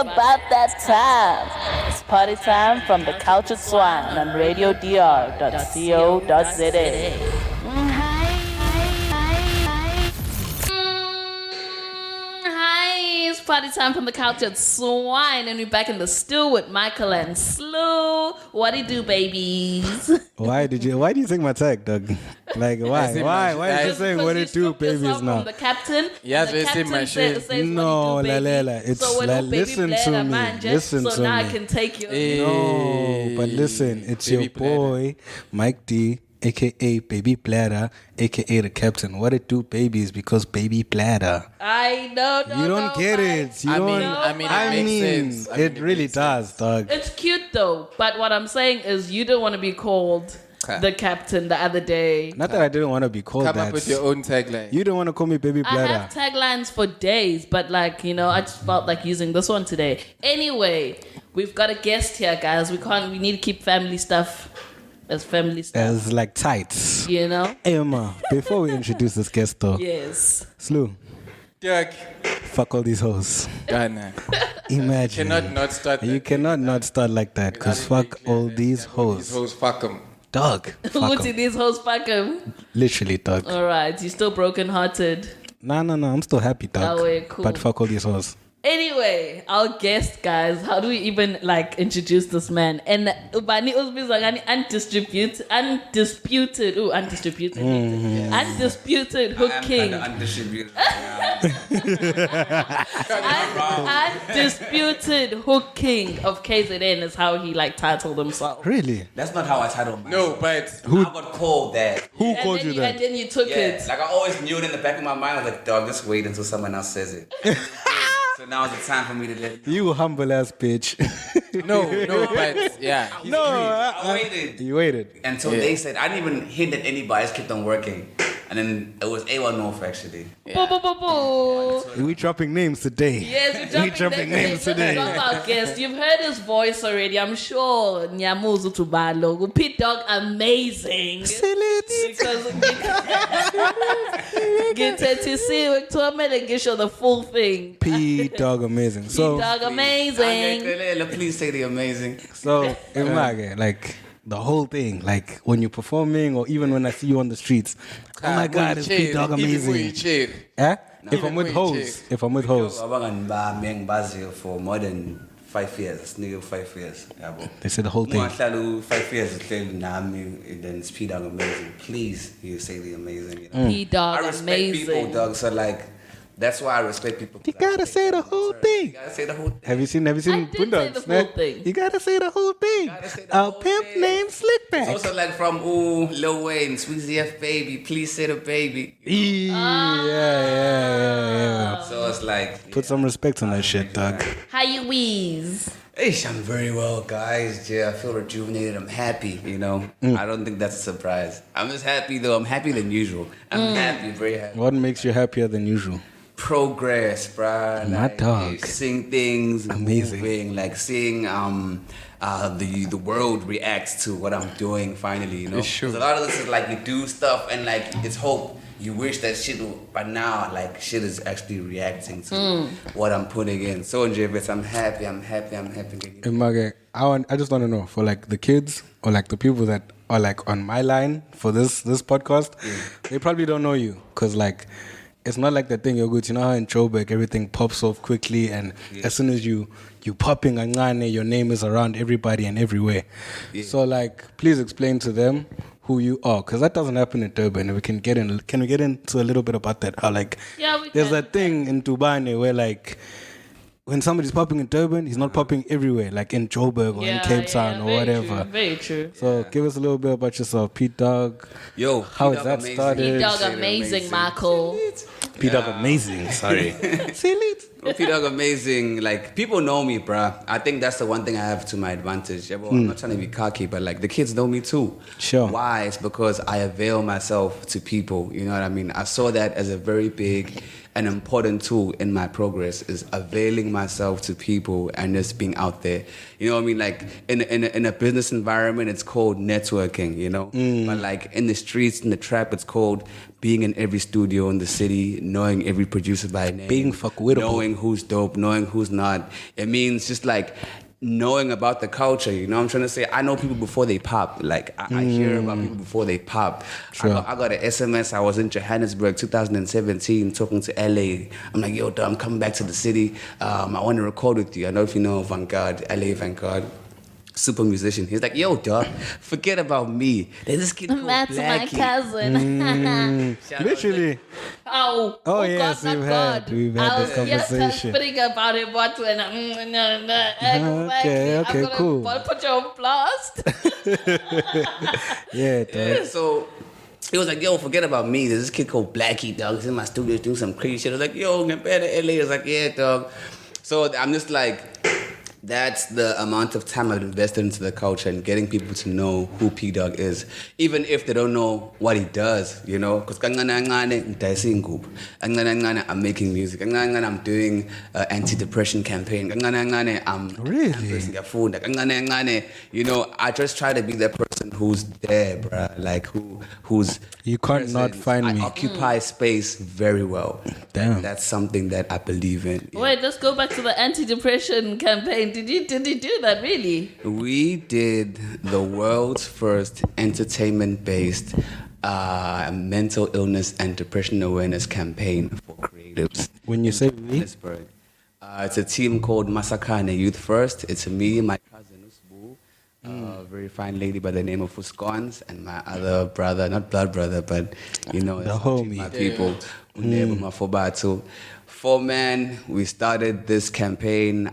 about that time. It's party time from the Cultured Swine on RadioDR.co.za. Hi, it's party time from the Cultured Swine, and we're back in the stew with Michael and Slew. What do you do, babies? Why do you think my tag, Doug? Like why? Why is you saying what it do, babies now? From the captain. Yes, the captain says no, what do you do, baby? Lalela, it's so like listen to me. Listen so to now me. I can take you. No, but listen, it's Baby your boy Mike D, aka Baby Bladder, aka the captain. What it do, babies? Because Baby Bladder. I know. You don't get it. You I don't. mean, it makes sense. I mean, It really does, dog. It's cute though, but what I'm saying is you don't want to be called the captain the other day. Not that I didn't want to be called Come that. up with your own tagline. You don't want to call me Baby I Bladder. have taglines for days, but I just felt like using this one today. Anyway, we've got a guest here, guys. We need to keep family stuff as family stuff. As like tights. You know? Hey, Emma, before we introduce this guest though, Yes. Slew, Pdogg. fuck all these hoes. Ghana. Imagine. Cannot not start You that. cannot not start like that, because fuck all these hoes. These hoes, fuck them. Dog. Who Fuck did 'em. these hoes fuck him? Literally, dog. All right, you're still broken-hearted. No, I'm still happy, dog. Oh, yeah, cool. But fuck all these hoes. Anyway, our guest, guys, how do we even introduce this man? And Ubani Uzbizagani undisputed hook king. Undisputed. Undisputed hook king of KZN is how he titled himself. Really? That's not how I titled No, myself. but I got called that. Who called you that? And then you took Yeah, it. like I always knew it in the back of my mind. I was like, dog, just wait until someone else says it. So now is the time for me to let it go. You humble ass bitch. no, but yeah. No, I waited you waited. until they said, I didn't even hint at anybody. I just kept on working. And then it was A1 North actually. Boo, boo, boo, boo. We dropping names today. Yes, we dropping names today. Let's talk about guest. You've heard his voice already. I'm sure Nyamuzu Tubalo, Pdogg, amazing. Because get to see and get you the full thing. Pdogg amazing. So, Pdogg amazing. Please say the amazing. so Image, like the whole thing, like when you're performing or even when I see you on the streets. Oh my God, it's Pdogg amazing. Eh? If I'm with hoes. Abangan ba meng Bazil for more than 5 years. Nigga 5 years. Yeah, bro. They said the whole thing. 5 years then it's Pdogg amazing. Please, you say the amazing. You know? Pdogg I respect amazing. people, dog. So that's why I respect people. You gotta say the whole thing. You gotta say the whole thing. Have you seen I did say Pdogg? the full thing. You gotta say the whole thing. Gotta say the A whole pimp thing. named Slickback. It's also like from Lil Wayne, Sweezy F baby, please say the baby. Yeah. So it's like Put some respect on that shit, dog. How you wheeze? Ish, I'm very well, guys. Yeah, I feel rejuvenated. I'm happy, I don't think that's a surprise. I'm just happy, though. I'm happier than usual. I'm happy, very happy. What makes you happier than usual? Progress, bruh. My dog. Seeing things Amazing. moving, like seeing the world reacts to what I'm doing finally, It's true. 'Cause a lot of this is like you do stuff and it's hope. You wish that shit would, but now shit is actually reacting to what I'm putting in. So Javis, I'm happy. Image, I just want to know for the kids or the people that are on my line for this podcast, they probably don't know you because it's not like that thing you're good. You know how in Joburg everything pops off quickly, and as soon as you popping angane, your name is around everybody and everywhere. Yeah. So please explain to them who you are, because that doesn't happen in Durban. And can we get into a little bit about that? How we there's can. that thing in Tubane where when somebody's popping in Durban, he's not popping everywhere, like in Joburg or in Cape Town or very whatever. True, very true. So give us a little bit about yourself, Pdogg. Yo, how is that amazing. started? Pdogg amazing, Michael. Pdogg amazing. Sorry. Pdogg amazing. People know me, bruh. I think that's the one thing I have to my advantage. Yeah, well, I'm not trying to be cocky, but the kids know me too. Sure. Why? It's because I avail myself to people. You know what I mean? I saw that as a very big an important tool in my progress is availing myself to people and just being out there. You know what I mean? Like in a business environment, it's called networking, you know? But like in the streets, in the trap, it's called being in every studio in the city, knowing every producer by name. Being fuckwittable. Knowing who's dope, knowing who's not. It means just like knowing about the culture, you know what I'm trying to say? I know people before they pop. Like, I hear about people before they pop. Sure. I got an SMS. I was in Johannesburg 2017 talking to LA. I'm like, yo, dog, I'm coming back to the city. I want to record with you. I don't know if you know Vanguard, LA Vanguard. Super musician. He's like, yo, dog, forget about me. There's this kid called That's my Blackie. cousin. Shout out Literally. Oh, Oh, yes, God, we've not had this I was conversation. Yes, spitting about it, but when Okay, cool. Put you on blast. Yeah, dog. So he was like, yo, forget about me. There's this kid called Blackie, dog. He's in my studio doing some crazy shit. I was like, yo, get better LA. I was like, yeah, dog. So I'm just like, that's the amount of time I've invested into the culture and getting people to know who Pdogg is, even if they don't know what he does, you know. Because I'm making music. I'm doing anti-depression campaign. I'm Really? you know, I just try to be that person who's there, bruh. Like who's You can't not present. find I me. occupy space very well. Damn. That's something that I believe in. Yeah. Wait, let's go back to the anti-depression campaign. Did you do that really? We did the world's first entertainment-based mental illness and depression awareness campaign for creatives. When you say we, Johannesburg. It's a team called Masakane Youth First. It's me, my cousin Usbu, a very fine lady by the name of Swines, and my other brother, not blood brother, but you know, The it's homie. my people, Unebo Mafobatu. 4 men, we started this campaign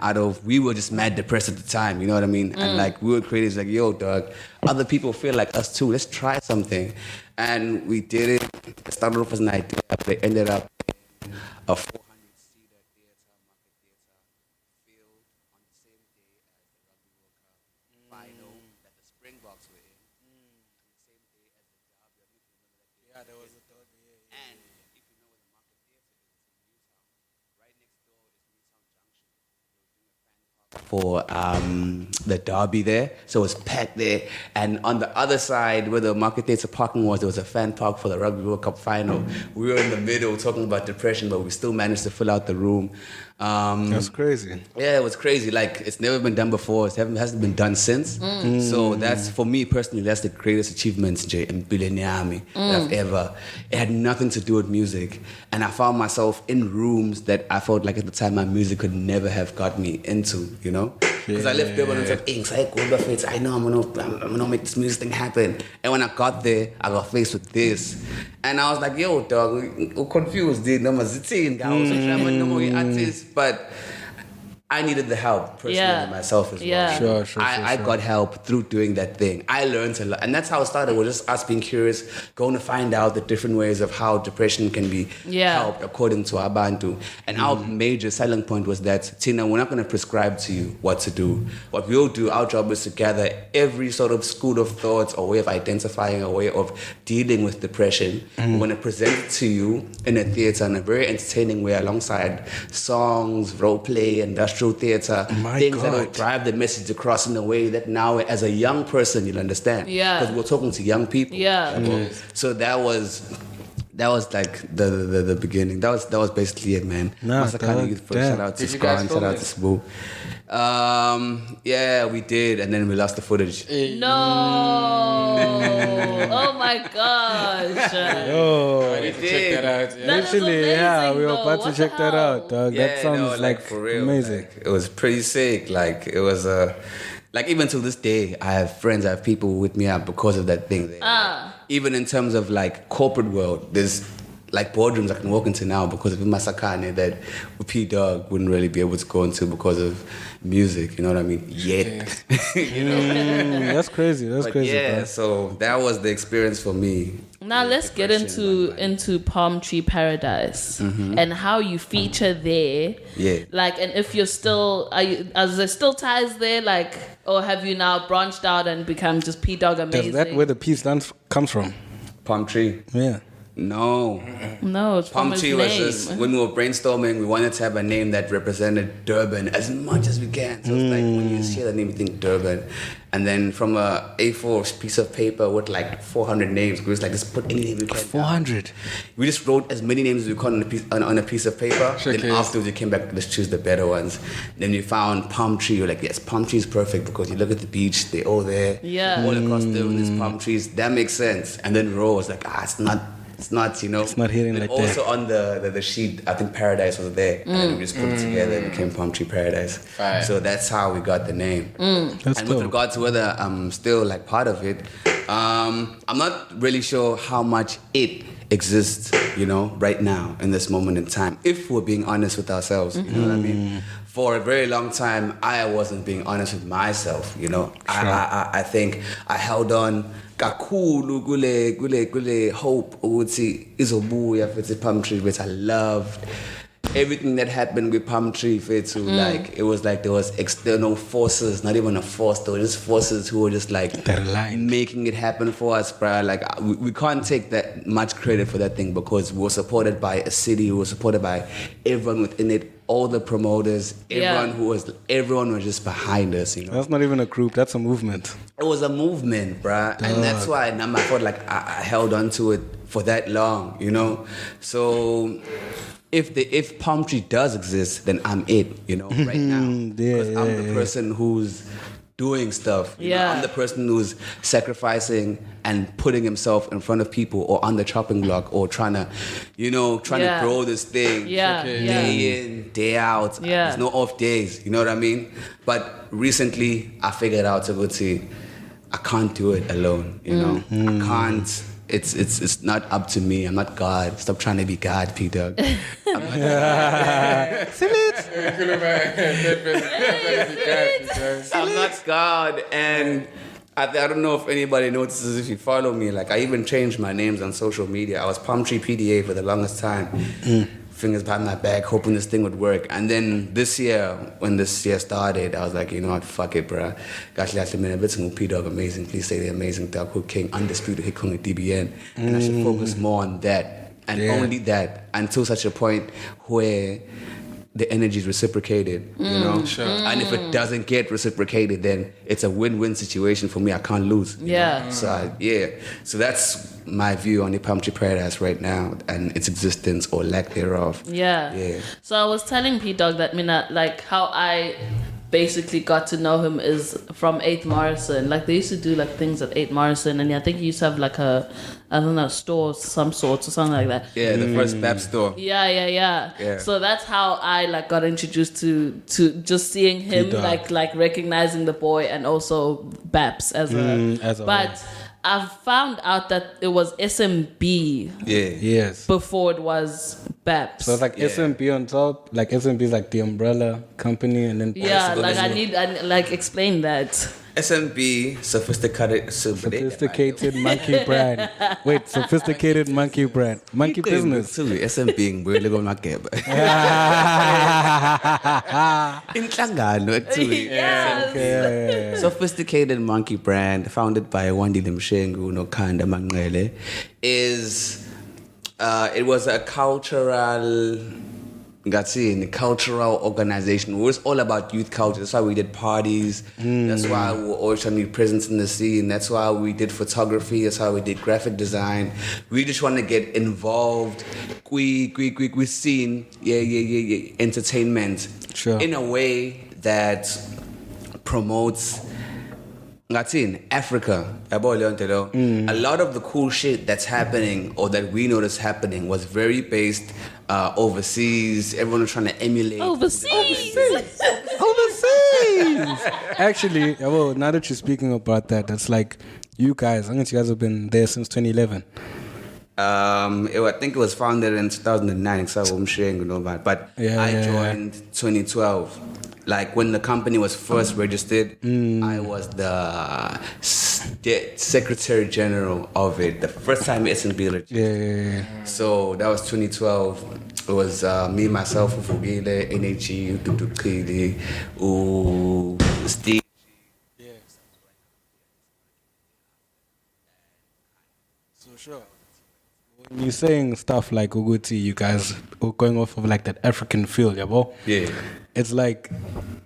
we were just mad depressed at the time, you know what I mean? And like, we were creators like, yo, dog, other people feel like us too, let's try something. And we did it. It started off as an idea, but it ended up in a 400-seater theater, market theater, filled on the same day as the Rugby World Cup final that the Springboks were in, and the same day as the derby. Yeah, there was a derby. And if you know where the market theater is, it's in Newtown. Right next door is Newtown Junction. They were doing a fan park for the derby there, so it was packed there. And on the other side, where the market theater parking was, there was a fan park for the Rugby World Cup final. We were in the middle talking about depression, but we still managed to fill out the room. that's crazy. Yeah, it was crazy. Like, it's never been done before. It hasn't been done since. So that's, for me personally, that's the greatest achievements, Jay, in Bileniami that I've ever. It had nothing to do with music. And I found myself in rooms that I felt like at the time my music could never have got me into, you know? Because I left there and I was like, I know I'm gonna make this music thing happen. And when I got there, I got faced with this. And I was like, yo, dog, I'm confused, dude. I'm a zitin, I was a artist. But I needed the help personally myself as well. Yeah. Sure. I got help through doing that thing. I learned a lot. And that's how it started. It was just us being curious, going to find out the different ways of how depression can be helped according to our Bantu. And our major selling point was that, Tina, we're not going to prescribe to you what to do. What we'll do, our job is to gather every sort of school of thoughts or way of identifying, a way of dealing with depression. We're going to present it to you in a theater in a very entertaining way alongside songs, role play, industrial theater, things that will drive the message across in a way that now, as a young person, you'll understand. Yeah. Because we're talking to young people. Yeah. So that was like the beginning. That was basically it, man. Masakani Youth First. Shout out to Scott, shout out to Sbu. Yeah, we did, and then we lost the footage. No. Oh my gosh. Oh, We check that out. Yeah. That is literally, yeah, we were amazing, about though. to What check the that hell? out, dog. Yeah, That sounds like for real, amazing. like, it was pretty sick. Like, it was like, even to this day, I have friends, I have people with me up because of that thing. Even in terms of like corporate world, there's like boardrooms I can walk into now because of Masakane that Pdogg wouldn't really be able to go into because of music, you know what I mean? Yet. You know? That's crazy. That's But crazy. yeah, bro. so that was the experience for me. Now let's get into Palm Tree Paradise and how you feature there. Yeah. Like, and if you're still, are there still ties there? Like, or have you now branched out and become just Pdogg amazing? Is that where the peace dance comes from? Palm Tree. Yeah. No. No, it's from Palm his tree name. was just, when we were brainstorming, we wanted to have a name that represented Durban as much as we can. So it's like when you hear the name, you think Durban. And then from a A4 piece of paper with like 400 names, we was like, just put any name we can. 400. We just wrote as many names as we could on a piece of paper. Then afterwards, we came back, let's choose the better ones. Then we found palm tree. We're like, yes, palm tree is perfect because you look at the beach, they're all there. Yeah. All across Durban, there's palm trees. That makes sense. And then Ro was like, it's not, you know. It's not hitting and like also that. on the sheet, I think Paradise was there. And then we just put it together and it became Palm Tree Paradise. Fire. So that's how we got the name. That's and dope. with regard to whether I'm still like part of it, I'm not really sure how much it exists, you know, right now in this moment in time, if we're being honest with ourselves, you know what I mean? For a very long time, I wasn't being honest with myself, you know. I think I held on kakhulu kule hope ukuthi izobuya futhi palm tree, which I loved. Everything that happened with palm tree too, like it was like there was external forces, not even a force, there were just forces who were just like That aligned. making it happen for us, bruh. Like we can't take that much credit for that thing because we were supported by a city, we were supported by everyone within it, all the promoters, everyone was just behind us, you know. That's not even a group. That's a movement. It was a movement, bruh. And that's why I felt like I held on to it for that long, you know. So if palm tree does exist, then I'm it, you know, right now. Because I'm the person who's doing stuff. You know? I'm the person who's sacrificing and putting himself in front of people or on the chopping block or trying to grow this thing day in, day out. There's no off days, you know what I mean? But recently I figured out Taguti, I can't do it alone, you know. I can't. It's not up to me. I'm not God. Stop trying to be God, Pdogg. I'm not God, and I don't know if anybody notices if you follow me. Like I even changed my names on social media. I was Palm Tree PDA for the longest time. Fingers behind my back, hoping this thing would work. And then this year, when this year started, I was like, you know what, fuck it, bruh. Gosh, last minute, bits of Pdogg amazing. Please say the amazing Dog Hook King, undisputed hit Kong at DBN. And I should focus more on that. And only that until such a point where the energy is reciprocated, you know? Sure. And if it doesn't get reciprocated, then it's a win-win situation for me. I can't lose. you know? So that's my view on the Palm Tree Paradise right now and its existence or lack thereof. Yeah. So I was telling Pdogg that like how I basically got to know him is from 8th Morrison. Like they used to do like things at 8th Morrison, and I think he used to have like a, I don't know, store of some sort or something like that. Yeah, the first BAP store. Yeah. So that's how I like got introduced to just seeing him, like recognizing the boy and also Baps as a but I found out that it was SMB. Yes. Before it was Baps. So it's like SMP on top. Like SMP is like the umbrella company, and then I explain that. SMB, sophisticated monkey brand. Wait, sophisticated monkey brand. Monkey business. SMB ngibuyele koMageba. Inhlangano actually. Yes. Sophisticated monkey brand founded by Wandile Mshengu noKhanda Manqele is it was a cultural organization. It was all about youth culture. That's why we did parties. That's why we were always trying to be present in the scene. That's why we did photography. That's why we did graphic design. We just want to get involved. We scene, entertainment. Sure. In a way that promotes in Africa, a lot of the cool shit that's happening or that we notice happening was very based overseas. Everyone was trying to emulate. Overseas. Actually, well, now that you're speaking about that, that's like you guys. I think you guys have been there since 2011. I think it was founded in 2009. But I joined 2012. Like when the company was first registered, I was the secretary general of it. The first time S&B registered. So that was 2012. It was me, myself, Ufugile, NHG, Dudukili, Steve. So sure. You're saying stuff like Uguti, you guys are going off of like that African feel, yeah, bro. Yeah. It's like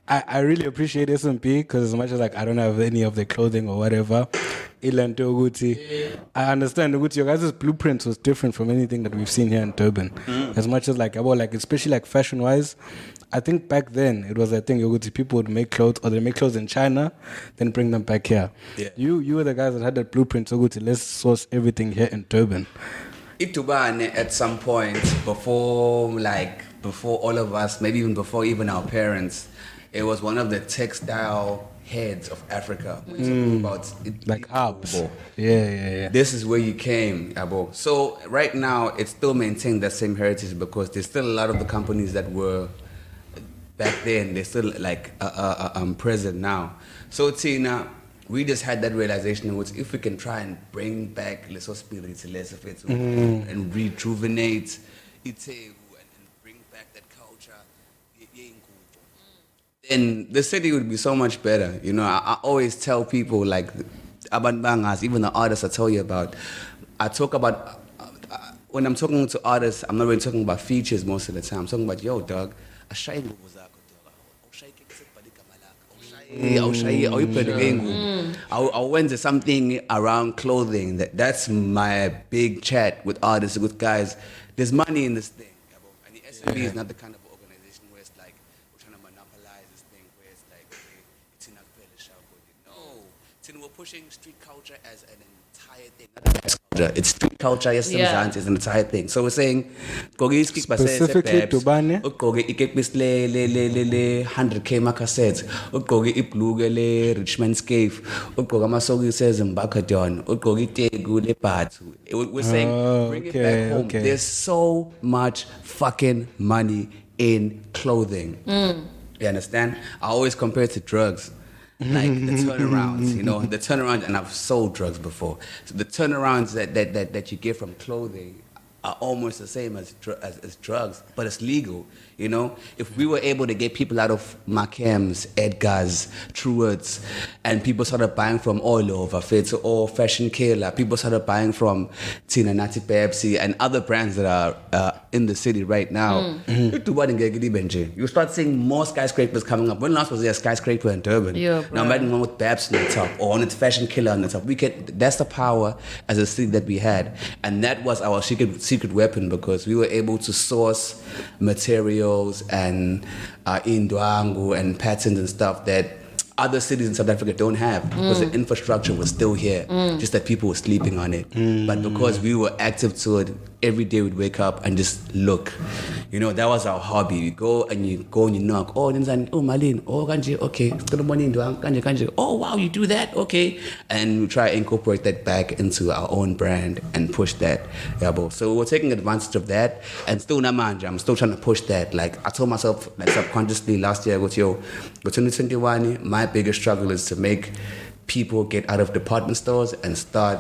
I really appreciate SMP because as much as like I don't have any of the clothing or whatever, Ilan to Uguti, I understand Uguti, your guys' blueprint was different from anything that we've seen here in Durban. As much as like about like especially like fashion wise, I think back then it was a thing Uguti, people would make clothes or they make clothes in China, then bring them back here. Yeah. You were the guys that had that blueprint, so Uguti, let's source everything here in Durban. Itubane at some point before all of us, maybe even before even our parents, it was one of the textile heads of Africa. We're talking about Like hubs. Abo. Yeah. This is where you came, Abo. So right now, it's still maintained that same heritage because there's still a lot of the companies that were back then. They're still like present now. So Tina, we just had that realization which if we can try and bring back lesser spirits, less of it, and rejuvenate it and bring back that culture, then the city would be so much better. You know, I always tell people like Abanbangas, even the artists I tell you about, I talk about when I'm talking to artists, I'm not really talking about features most of the time. I'm talking about, yo, dog, I'll something around clothing. That's my big chat with artists, with guys. There's money in this thing. And the SMB is not the kind of organization where it's like we're trying to monopolize this thing where it's like it's in a we're pushing street culture as an entire thing. Not a culture. It's street culture, yes, is an entire thing. So we're saying specifically to Bane, 100k makasets, ugqoke ibhluke le Richmond Scaife, ugqoke amasokisi eZimbabwe, ugqoke itegu le Bathu. We're saying bring it back home. Okay. There's so much fucking money in clothing. You understand? I always compare it to drugs. Like the turnarounds, you know, the turnarounds, and I've sold drugs before. So the turnarounds that you get from clothing are almost the same as drugs, but it's legal, you know? If we were able to get people out of Markhams, Edgar's, Truett's, and people started buying from all over, Fits or Fashion Killer, people started buying from Tina Nati Pepsi and other brands that are in the city right now, you start seeing more skyscrapers coming up. When last was there a skyscraper in Durban? Yeah, now imagine one with Babs on the top or one with Fashion Killer on the top. That's the power as a city that we had, and that was our secret weapon because we were able to source materials and indwangu and patterns and stuff that other cities in South Africa don't have because the infrastructure was still here, just that people were sleeping on it. But because we were active to it, every day we'd wake up and just look. You know, that was our hobby. You go and you knock. Oh, Malin. Oh, Kanje, okay. Oh, wow, you do that? Okay. And we try to incorporate that back into our own brand and push that. So we're taking advantage of that. And still, I'm still trying to push that. Like, I told myself, like, subconsciously last year, with 2021, my biggest struggle is to make people get out of department stores and start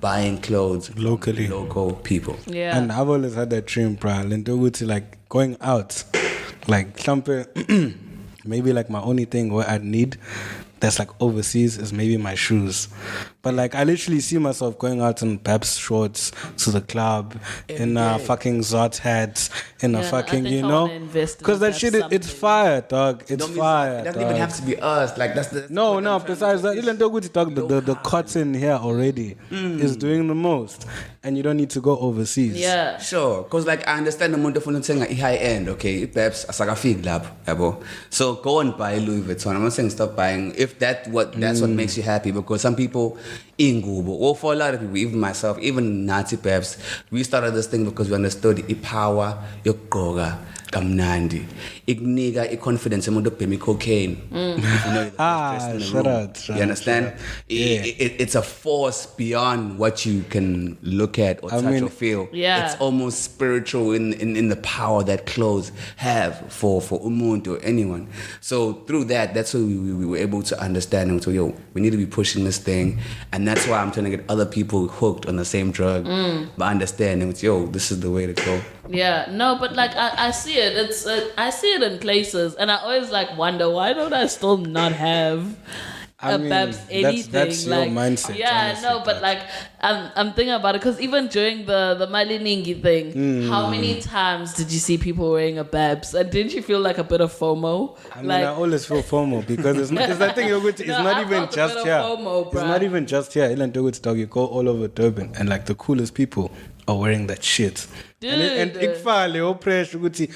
buying clothes locally, local people. Yeah. And I've always had that dream, bro. Lentoguti, like going out, like maybe like my only thing where I'd need that's like overseas is maybe my shoes. But like I literally see myself going out in Babs shorts to the club, in fucking Zot hats, in a fucking, you know, because that shit, it's fire, dog. It's fire. It doesn't even have to be us. Like that's the no. Besides that, the cotton here already is doing the most, and you don't need to go overseas. Yeah, sure. Because like I understand the mundo for saying high end. Okay, perhaps asagafig lab, so go and buy Louis Vuitton. I'm not saying stop buying if that's what makes you happy. Because some people ingubo, or for a lot of people, even myself, even Nazi perhaps, we started this thing because we understood the power yokoga kamnandi igniga confidence emuntu obhema cocaine. You understand? It's a force beyond what you can look at or touch or feel. Yeah. It's almost spiritual in the power that clothes have for umuntu or anyone. So through that's what we were able to understand and so we need to be pushing this thing, and that's why I'm trying to get other people hooked on the same drug by understanding this is the way to go. Yeah, no, but like I see it. It's I see it in places, and I always like wonder why don't I still not have Babs anything? That's like, your mindset. Yeah, honestly, no, but like I'm thinking about it because even during the Maliningi thing, how many times did you see people wearing a babs? And didn't you feel like a bit of FOMO? I mean, I always feel FOMO because it's that thing. It's No, not I even felt a just bit here. of FOMO, It's bruh. not even just here. Dog, you go all over Durban, and like the coolest people are wearing that shit. And Dude. ikfale opressure ukuthi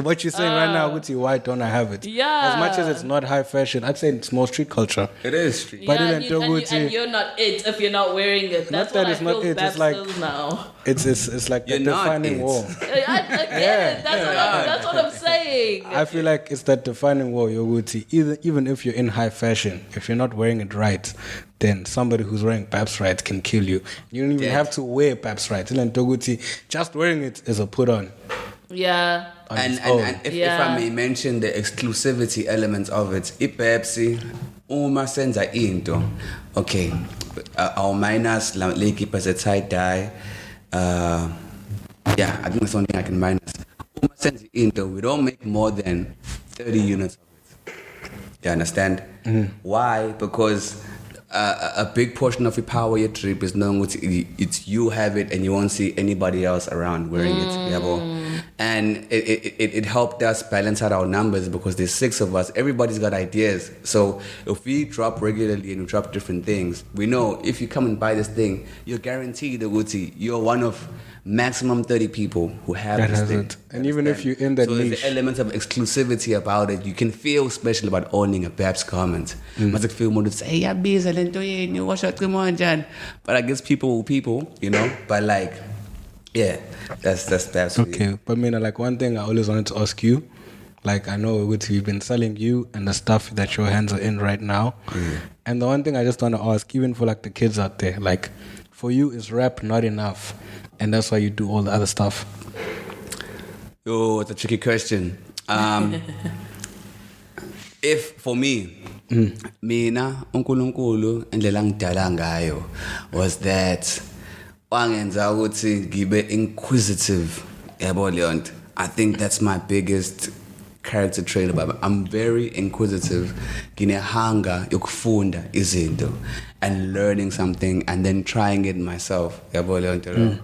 what you're saying right now, ukuthi why don't I have it? Yeah. As much as it's not high fashion, I'd say it's more street culture. It is street. But Yeah, then and, you, and, you, Toguti- and you're not it if you're not wearing it. That's that what it's I not feel it, Babs it's like- feels now. It's like You're the not defining it. wall. I get it. That's what I'm saying. I feel like it's that defining wall, Yoguti. Even if you're in high fashion, if you're not wearing it right, then somebody who's wearing Babs right can kill you. You don't even Yeah. have to wear Babs right. Toguti, just wearing it is a put on. Yeah. And own. if Yeah. I may mention the exclusivity elements of it, iPepsi, uma senza into, okay, our minus le keep as a tie dye, yeah, I think that's the only thing I can minus. Uma senza into, we don't make more than 30 units of it. You understand? Why? Because a big portion of your power, your trip is knowing it's you have it and you won't see anybody else around wearing it. Yabo. And it helped us balance out our numbers because there's 6 of us. Everybody's got ideas. So if we drop regularly and we drop different things, we know if you come and buy this thing, you're guaranteed that you're one of maximum 30 people who have That this has thing. it. And even if you're in that so there's niche. the element of exclusivity about it. You can feel special about owning a Babs garment. Must feel more to say, hey, yabiza lento yenu, wash out kumonjan. But I guess people, you know. But like, yeah, that's Babs. for you. Okay, but like one thing I always wanted to ask you, like I know we've been selling you and the stuff that your hands are in right now, and the one thing I just want to ask, even for like the kids out there, like for you is rap not enough, and that's why you do all the other stuff. Oh, it's a tricky question. If for me, mina uNkulunkulu indlela ngidala ngayo was that wangenza ukuthi ngibe inquisitive. Yabo leyo nto. I think that's my biggest character trait about me. I'm very inquisitive. Hunger yokufunda izinto and learning something and then trying it myself. Yabo leyo nto.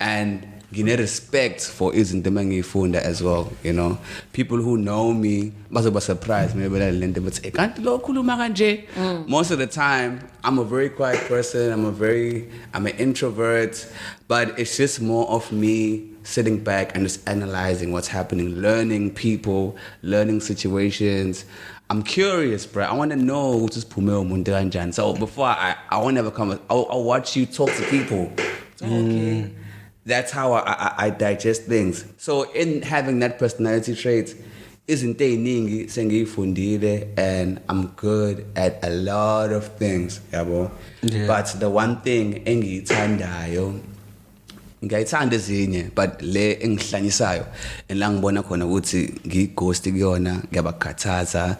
And respect for izinto mangifunda as well, you know. People who know me bazoba surprised maybe but say kanti lo khuluma kanje. Most of the time I'm a very quiet person. I'm an introvert, but it's just more of me sitting back and just analyzing what's happening, learning people, learning situations. I'm curious, bro. I want to know what's this Pumeo Mundiranjan. So before I won't ever come, I'll watch you talk to people. Okay. That's how I digest things. So in having that personality trait, isn't ningi sengifundile, and I'm good at a lot of things, yabo. Yeah. But the one thing engiyithandayo ngiyayithanda ezinye, but le engihlanyisayo and la ngibona khona ukuthi ngighost kuyona ngiyabakhathaza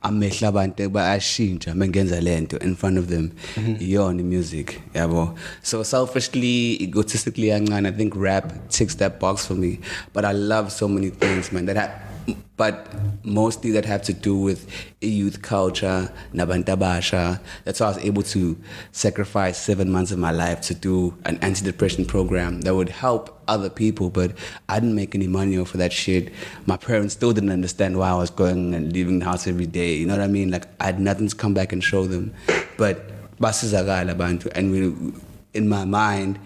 amehla abantu bayashintsha mengenza lento in front of them iyona music yabo. So selfishly, egotistically I think rap ticks that box for me, but I love so many things, man, but mostly that have to do with youth culture, nabantabasha. That's why I was able to sacrifice 7 months of my life to do an antidepressant program that would help other people, but I didn't make any money off of that shit. My parents still didn't understand why I was going and leaving the house every day. You know what I mean? Like I had nothing to come back and show them. But basizagala bantu, and we, in my mind,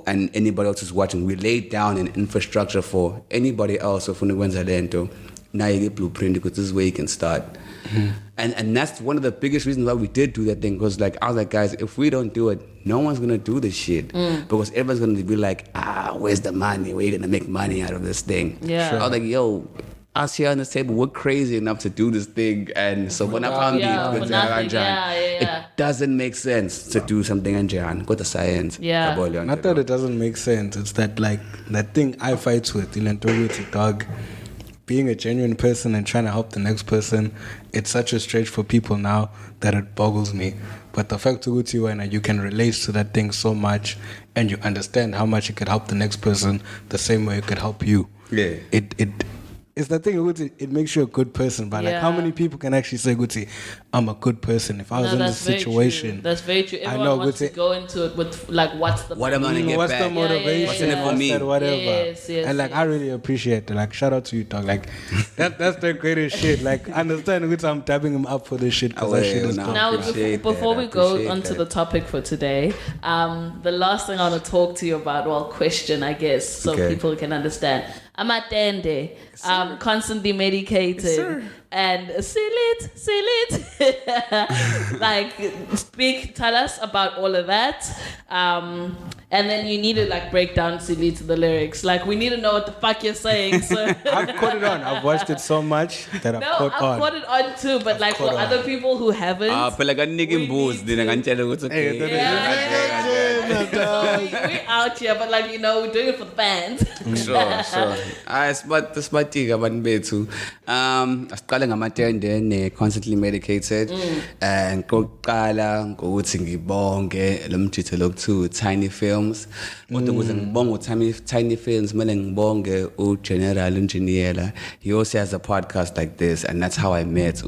and anybody else who's watching, we laid down an infrastructure for anybody else of Unigwenza Lento. Now you get blueprint because this is where you can start. And that's one of the biggest reasons why we did do that thing, because like I was like, guys, if we don't do it, no one's gonna do this shit. Because everyone's gonna be like, where's the money? Where you gonna make money out of this thing? Yeah. Sure. I was like, yo, us here on this table, we're crazy enough to do this thing, and so when I found it doesn't make sense to do something in Japan. Got the science. Yeah. Not that it doesn't make sense. It's that like that thing I fight with in Pdogg, being a genuine person and trying to help the next person. It's such a stretch for people now that it boggles me. But the fact to you and you can relate to that thing so much, and you understand how much it could help the next person the same way it could help you. Yeah. it's the thing, it makes you a good person. But like, how many people can actually say, Guti, I'm a good person? If I was in this situation, that's very true. Everyone I know, wants to go into it with like, what's the what am I gonna get what's back? the motivation? What's in it for me? Whatever. Yes, and like, I really appreciate it. Like, shout out to you, Dog. Like, that's the greatest shit. Like, understand, Guti, I'm tapping him up for this shit because that shit is dope. Now, before we go onto the topic for today, the last thing I want to talk to you about, well, question, I guess, so people can understand. I'm at Dende. I'm constantly medicated. And seal it. Like, tell us about all of that. And then you need to like break down Silly to the lyrics. Like, we need to know what the fuck you're saying. So I've caught it on. I've watched it so much that I've caught it on too. But like for other people who haven't, but like a nigga booze, then I can tell you it's okay. We're out here, but like, you know, we're doing it for the fans. Sure. It's my tiga man betu. Asiqale ngamatende ne constantly medicated and kokuqala ngokuthi ngibonge lo mjitho lokuthu Tiny Films. Kodwa ukuze ngibonge Tiny Films mele ngibonge uGeneral Engineer. He also has a podcast like this, and that's how I met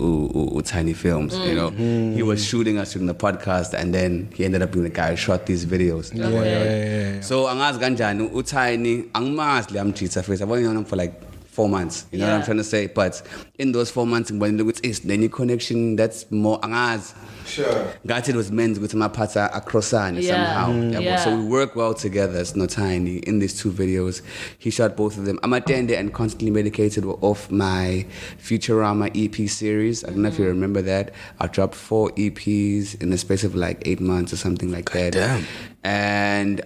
Tiny Films. You know, he was shooting us during the podcast, and then he ended up being the guy who shot these videos. Yeah. So angazi kanjani uTiny angimazi le amjitha face. I've only known him for like 4 months, you know what I'm trying to say? But in those 4 months, when you look at the new connection, that's more angas. Sure. God, it was meant with my partner across somehow. So we work well together. It's not Tiny. In these 2 videos, he shot both of them. I'm attended and constantly medicated were off my Futurama EP series. I don't know if you remember that. I dropped 4 EPs in the space of like 8 months or something like that. Damn. And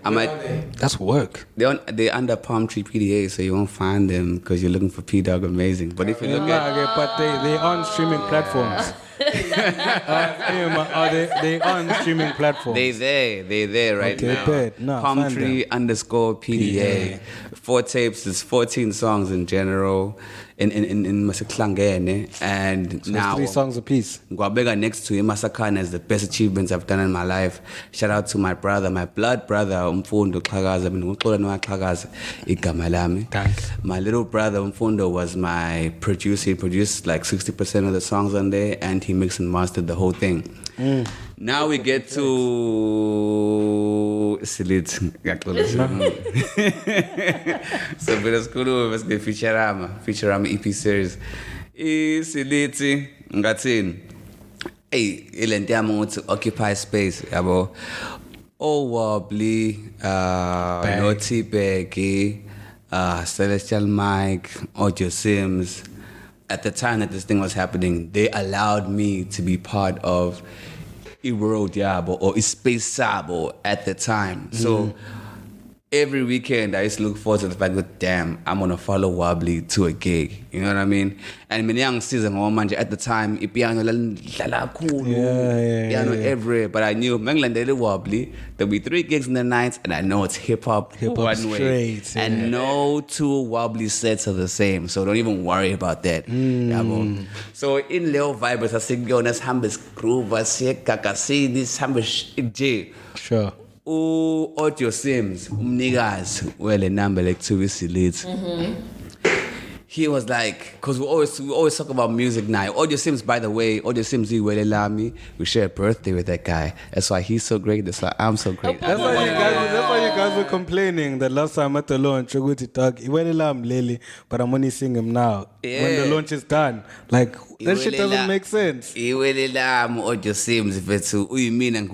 that's work. They're under Palm Tree PDA, so you won't find them because you're looking for Pdogg Amazing. But if you look at, but they on streaming platforms. They on streaming platforms. They're there right now. Palm Tree _PDA. 4 tapes is 14 songs in general. In Masaklangene, and so now 3 songs a piece. Gwabega next to Masakana is the best achievements I've done in my life. Shout out to my brother, my blood brother, Umfundo Klagaza, my little brother Umfundo was my producer. He produced like 60% of the songs on there, and he mixed and mastered the whole thing. Now we get to Silit. So let's go to the Futurama EP series. Siliti ngathini. Hey, ilento yami ukuthi occupy space yabo. Wobbly, no T-Baggy, Celestial Mike, Audio Sims. At the time that this thing was happening, they allowed me to be part of World Yabo or Space Sabo at the time. So every weekend I used to look forward to the fact that, damn, I'm gonna follow Wobbly to a gig. You know what I mean? And many young season at the time, piano piano everywhere. But I knew Wobbly, there'll be 3 gigs in the night, and I know it's hip hop one way. And no 2 Wobbly sets are the same. So don't even worry about that. So in Leo Vibers, I say, yo, let's have this groove, I say, kakasi, this have J. Sure. Audio Sims, niggas, well, a number like 2 weeks late. He was like, because we always talk about music now. Audio Sims, by the way, Audio Sims, he will allow me. We share a birthday with that guy. That's why he's so great. That's why I'm so great. That's why you guys were complaining that last time at the launch, Dog, he will allow him Lily, but I'm only seeing him now. Yeah. When the launch is done. Like, that shit doesn't make sense. He will allow me Audio Sims if it's mean and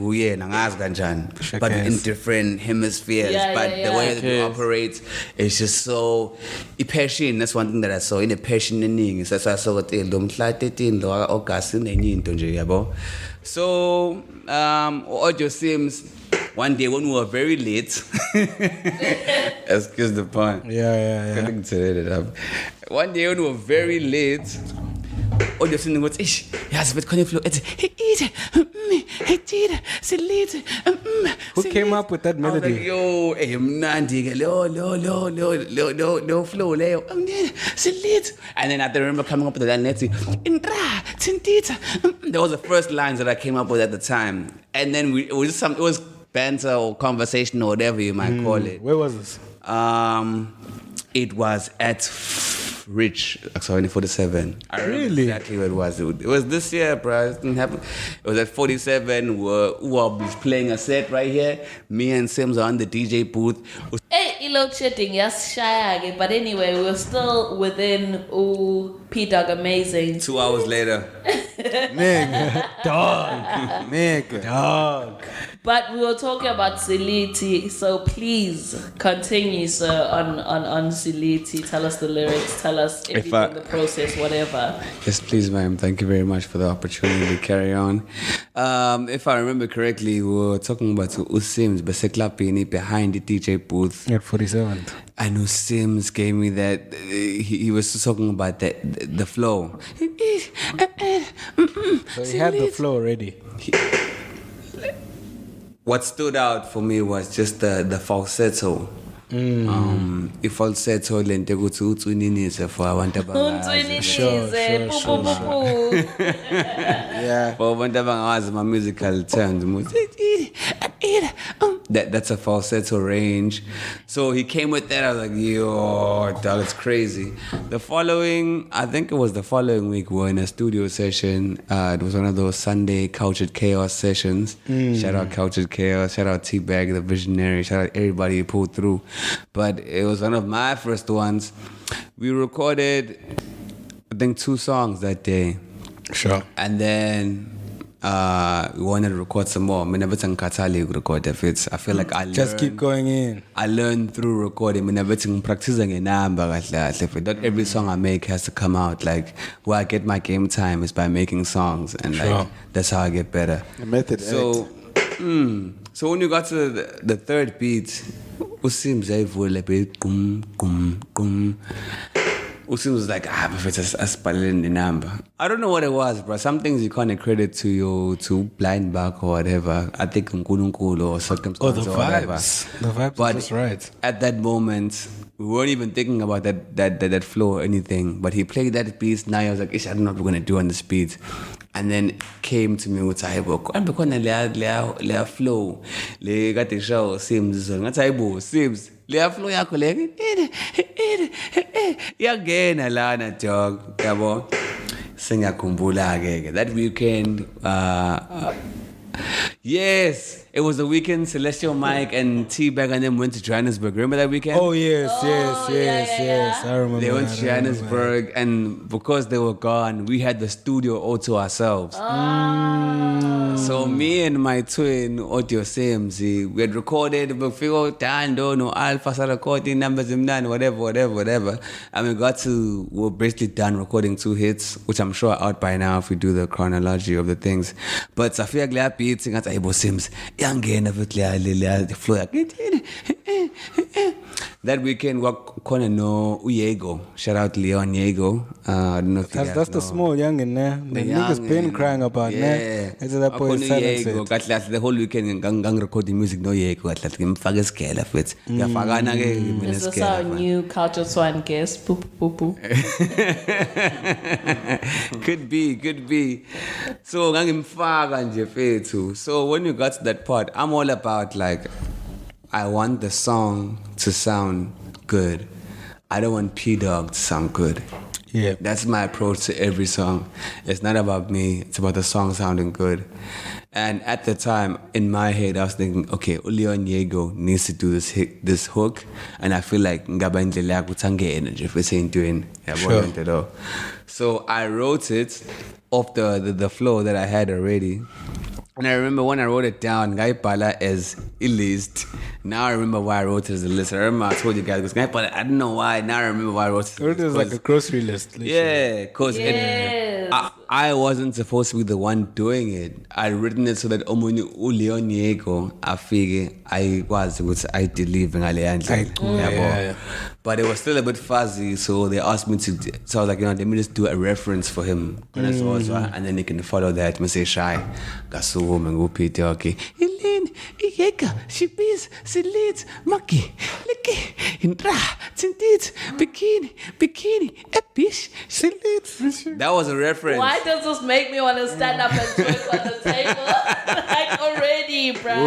but in different hemispheres. The way that we operate is just so passionate. That's one thing that I saw in a passion in that's why I saw so Audio Sims one day when we were very late excuse the pun couldn't set it up. One day when we were very late, Audio Sims goes, yes, but can you flow? Who came up with that melody? Like, yo, no flow, Leo. And then I remember coming up with that next there was the first lines that I came up with at the time. And then it was banter or conversation or whatever you might call it. Where was this? It was at Rich, sorry, 47. I remember Really? exactly what it was. It was this year, bro. It didn't happen. It was at 47. Uwab is playing a set right here. Me and Sims are on the DJ booth. Hey, load shedding, yes, shy. But anyway, we're still within Pdogg amazing. 2 hours later. Nigga. Dog. Nigga. Dog. But we were talking about Siliti, so please continue, sir, on Siliti. Tell us the lyrics, tell us everything, the process, whatever. Yes, please, ma'am. Thank you very much for the opportunity to carry on. If I remember correctly, we were talking about Usims, Beseklapini behind the DJ booth. At 47th. I know Sims gave me that. He was talking about the flow. So he had the flow already. What stood out for me was just the falsetto. I-falsetto lento ukuthi ucininize for abantu abangazi. Sure. Yeah. For abantu abangazi my musical terms. That's a falsetto range. So he came with that. I was like, yo, dog, it's crazy. I think it was the following week, we were in a studio session. It was one of those Sunday Cultured Chaos sessions. Shout out Cultured Chaos. Shout out T-Bag, the visionary. Shout out everybody who pulled through. But it was one of my first ones. We recorded, I think, 2 songs that day. Sure. And then we wanted to record some more. I mean, never record if it's. I feel like I learned. Just keep going in. I learned through recording. I mean, never practicing a number. Not every song I make has to come out. Like where I get my game time is by making songs, and like that's how I get better. The method. So, so when you got to the third beat, Usim Usim was like, but it's a in the number. I don't know what it was, bro. Some things you can't credit to blind back or whatever. I think Nkulunkulu or circumstances or whatever. The vibes But are just right. at that moment, we weren't even thinking about that flow or anything. But he played that piece. Now I was like, I don't know what we're gonna do on this beat. And then it came to me with Taibo. And because le flow, le got the show Sims. Sims. Le flow yakho le. Yagena lana dog. Yabo. Singakumbula ke. That weekend. Yes, it was the weekend. Celestial Mike and T-Bag and them went to Johannesburg. Remember that weekend? Oh, yes. I remember. They went to Johannesburg, and because they were gone, we had the studio all to ourselves. So me and my twin, Audio Sims, we had recorded, but figure Tando, no Alpha, started recording numbers, whatever. And we were basically done recording 2 hits, which I'm sure are out by now if we do the chronology of the things. But Safia Glad beats, and Audio Sims, the flow. That weekend, we gonna know Uyego. Shout out Leon Yego. I don't know if That's the small young in there. The niggas been crying about that. It's that boy silence. The whole weekend gang recording music no Yego. This is our new Culture Swine guest. Poo. Could be. So So when you got to that part, I'm all about like, I want the song to sound good. I don't want Pdogg to sound good. Yeah. That's my approach to every song. It's not about me, it's about the song sounding good. And at the time, in my head, I was thinking, okay, Leon Yego needs to do this hook. And I feel like Ngaba Ndlela Kutange energy if we ain't doing it. So I wrote it off the flow that I had already. And I remember when I wrote it down, Ngaipala as a list. Now I remember why I wrote it as a list. I remember I told you guys, because Ngaipala, I don't know why. Now I remember why I wrote it. It was like a grocery list. Literally. Yeah, because Yes. I wasn't supposed to be the one doing it. I'd written it so that Leon Yego, I figure I did leave in Yeah. But it was still a bit fuzzy, so they asked me to. So I was like, let me just do a reference for him. And then they can follow that. Me say shy. Gasu mengu Pdogg. Elin, Iyeka, Shibis, Silit, Maki, Liki, Indra, Tindit, Bikini, Epish, That was a reference. Why does this make me want to stand up and twerk on the table? Like already, bruh.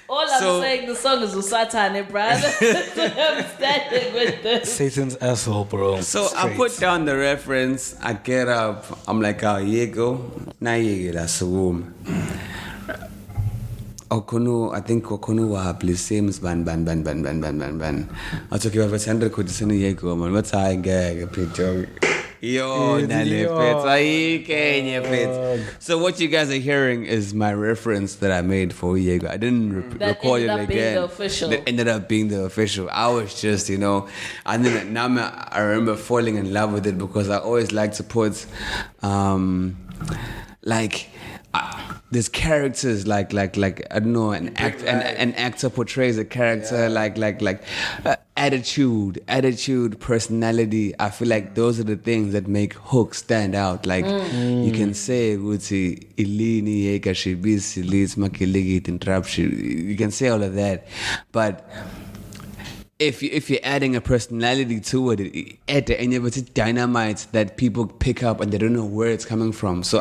All I'm saying, the song is Usatane, bruh. I'm standing with this. Satan's asshole, bro. So I put down the reference. I get up. I'm like, oh, here you go. Now you get a room. I think Okono wa please same ban. I took you over 100 could send you go man. What's I gag Pdogg? Yo, So what you guys are hearing is my reference that I made for Diego. I didn't record it again. That ended up being the official. I was just, and then now I remember falling in love with it because I always like to put, there's characters like I don't know, an actor portrays a character like attitude, personality. I feel like those are the things that make Hook stand out. Like you can say Ilini Yeka Shibisi Leeds Makiligit and Trap. You can say all of that, but if you're adding a personality to it, add the innovative dynamite that people pick up and they don't know where it's coming from. So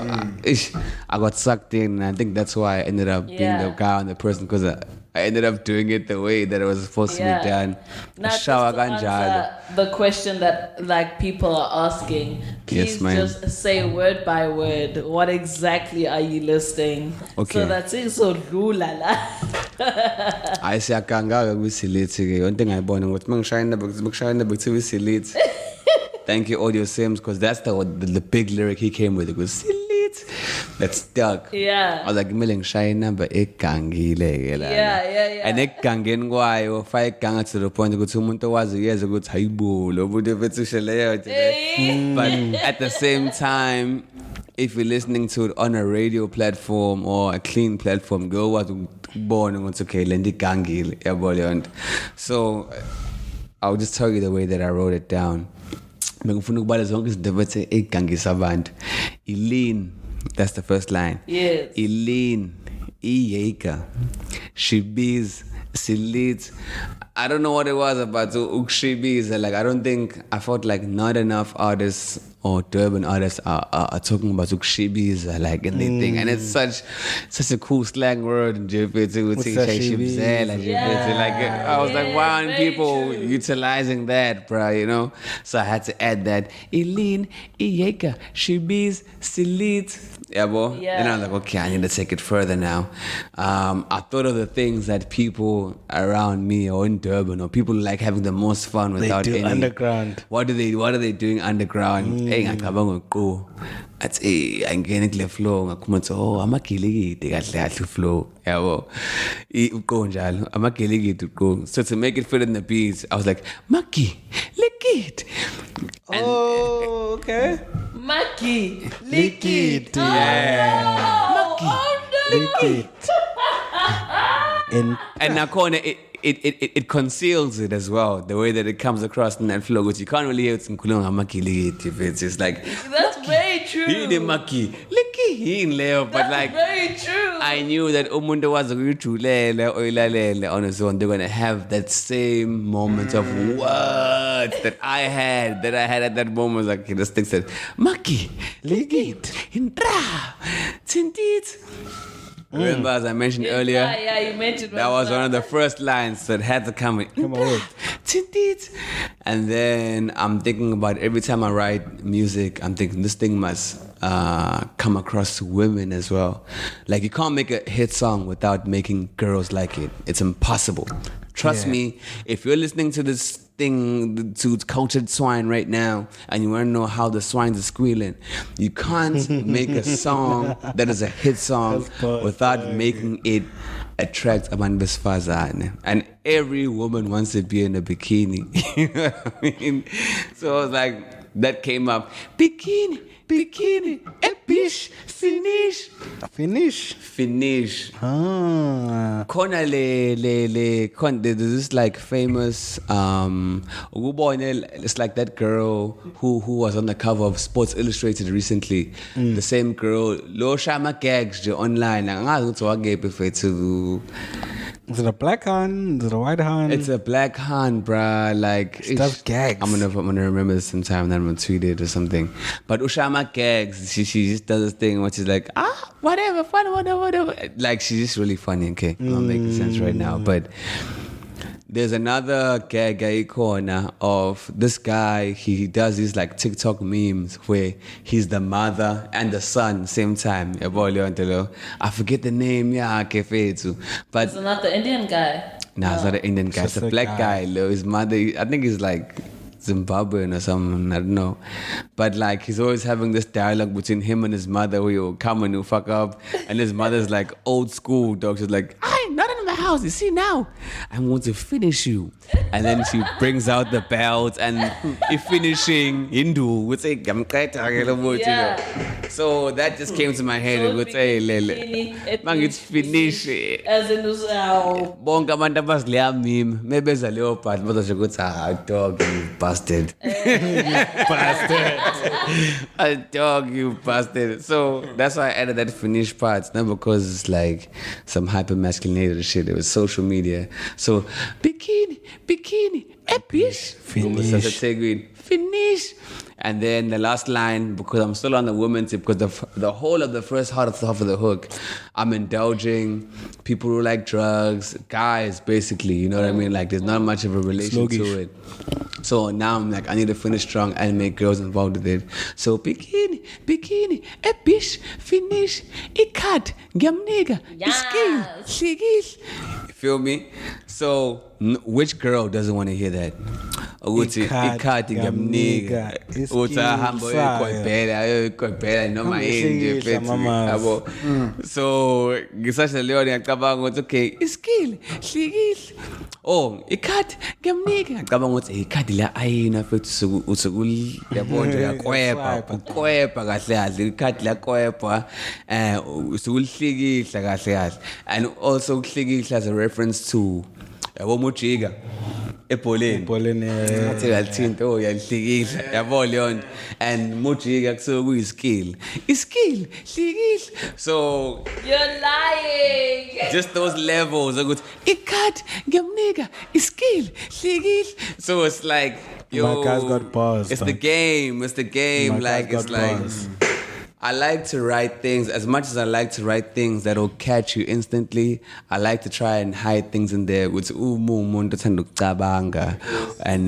I got sucked in, and I think that's why I ended up being the guy on the person, because I ended up doing it the way that it was supposed to be done. Now, just to answer the question that people are asking, please just say word by word, what exactly are you listing? Okay. So that's it. So I say I can't go with Siliti. One thing I bought and what's Mangshine Siliti. Thank you, Audio Sims, because that's the big lyric he came with. It was Siliti. That stuck. Yeah. I was like, Milling Shine, but it can't Yeah. And it can't get why or fight gang to the point to go to Montawazi years ago, Taibo, but at the same time, if you're listening to it on a radio platform or a clean platform, go what born and what's okay, Lendi Gangi, so I'll just tell you the way that I wrote it down. Eileen, that's the first line. Yes. Eileen, Iyeka, Shibis, Silit. I don't know what it was about Ukshibis. I felt like not enough artists or Durban artists are talking about Ukshibis and they think, and it's such a cool slang word. I was like, why aren't people utilizing that, bro? So I had to add that. Eileen, Iyeka, Shibis, Silit. Yeah, boy. Yeah. And I was like, okay, I need to take it further now. I thought of the things that people around me or in Durban or people like having the most fun without any underground. What are they doing underground? Hey, ngicabanga uqo. Athi angene kule flow ngakhuluma ukuthi amagilikidi kahle flow. Yabo. Uqo njalo, amagilikidi uqo. So to make it fit in the beats, I was like, Maki, liquid. Oh, okay. Maki, liquid. Yeah. Liquid. And Nakona, it conceals it as well, the way that it comes across in that flow, which you can't really hear it in Kulong Hamaki. It's just like that's Maki, very true. He did Maki, Licky, he in Leo, but that's very true. I knew that Umunda was going to lele on his own. They're gonna have that same moment of words that I had at that moment. Like he just thinks that Maki, Ligit, Indra, Tintit. Remember, as I mentioned earlier, yeah, you mentioned that was one of the first lines that had to come in. And then I'm thinking about every time I write music, I'm thinking this thing must come across to women as well. Like you can't make a hit song without making girls like it. It's impossible. Trust me, if you're listening to this thing, to Cultured Swine right now, and you want to know how the swines are squealing, you can't make a song that is a hit song without making it attract abantu besifazane. And every woman wants to be in a bikini. You know what I mean? So I was like, that came up. Bikini, epish, finish. Kona there's this like famous it's like that girl who was on the cover of Sports Illustrated recently. The same girl, lo shama gags online. Is it a black hun? Is it a white hun? It's a black hun, bruh. Like She does gags. I'm gonna remember this sometime and I'm gonna tweet it or something. But Ushama gags. She just does this thing where she's like, whatever, fun, whatever. Like she's just really funny. Okay, I'm not making sense right now, but. There's another gag corner of this guy. He does these like TikTok memes where he's the mother and the son same time. I forget the name. Yeah, but It's not the Indian guy. no, it's not an Indian guy. It's a black guy. His mother, I think he's like Zimbabwean or something, I don't know. But like he's always having this dialogue between him and his mother where he'll come and he'll fuck up. And his mother's like old school dog. She's like, I'm not in my house, you see now. I'm going to finish you. And then she brings out the belt and if finishing Hindu would say, Yeah. So that just came to my head. It would say, man, it's finish. As in, Bonke abantu abazilea meme maybe eza leyo part bazosho ukuthi dog you bastard. A dog you bastard. So that's why I added that finish part, not because it's like some hyper masculinated shit. It was social media. So bikini epish finish. And then the last line, because I'm still on the women's tip, because the whole of the first half of the hook, I'm indulging people who like drugs, guys, basically, you know what I mean? Like, there's not much of a relation to it. So now I'm like, I need to finish strong and make girls involved with it. So bikini, a bitch, finish, ikat, gamnega, iskil, you feel me? So which girl doesn't want to hear that? Ikhadi ngamnika uthahamba uyokhwebhela noma yini yabo. So ngisasha leyo ngiyacabanga ukuthi okay iskill hlikile ikhadi ngamnika ngicabanga ukuthi ikhadi la ayina futhi usukul yabona uyakweba kahle kahle ikhadi la kweba usukulhlikihla kahle kahle. And also ukuhlikihla as a reference to yabo Mujiga ebholeni ngathi yalithinta uyalihlikihla yabo leyo nto. And Mujiga kusuke kuyiskill hlikihla. So you're lying. Just those levels ukuthi ikhadi ngiyamnika iskill hlikihla. So it's like yo, my guy's got bars. It's the game. Like it's like bars. I like to write things. As much as I like to write things that'll catch you instantly, I like to try and hide things in there with and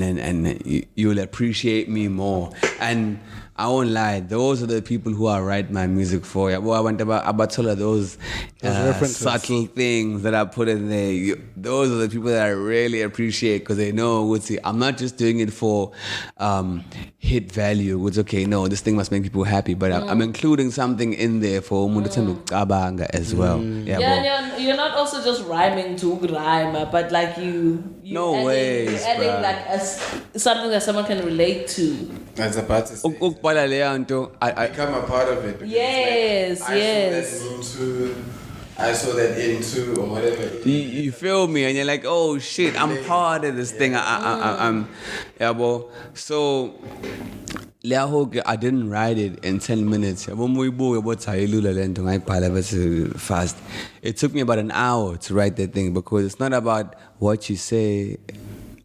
then you'll appreciate me more. And I won't lie, those are the people who I write my music for. I want about those subtle things that I put in there. Those are the people that I really appreciate because they know I'm not just doing it for hit value. It's okay, no, this thing must make people happy, but I'm including something in there for as well. You're not also just rhyming to rhyme, but like you're adding like something that someone can relate to. As about to say. I become a part of it. Yes. I saw that into or whatever. You feel me? And you're like, oh shit, I'm part of this thing. I'm So I didn't write it in 10 minutes. Fast. It took me about an hour to write that thing because it's not about what you say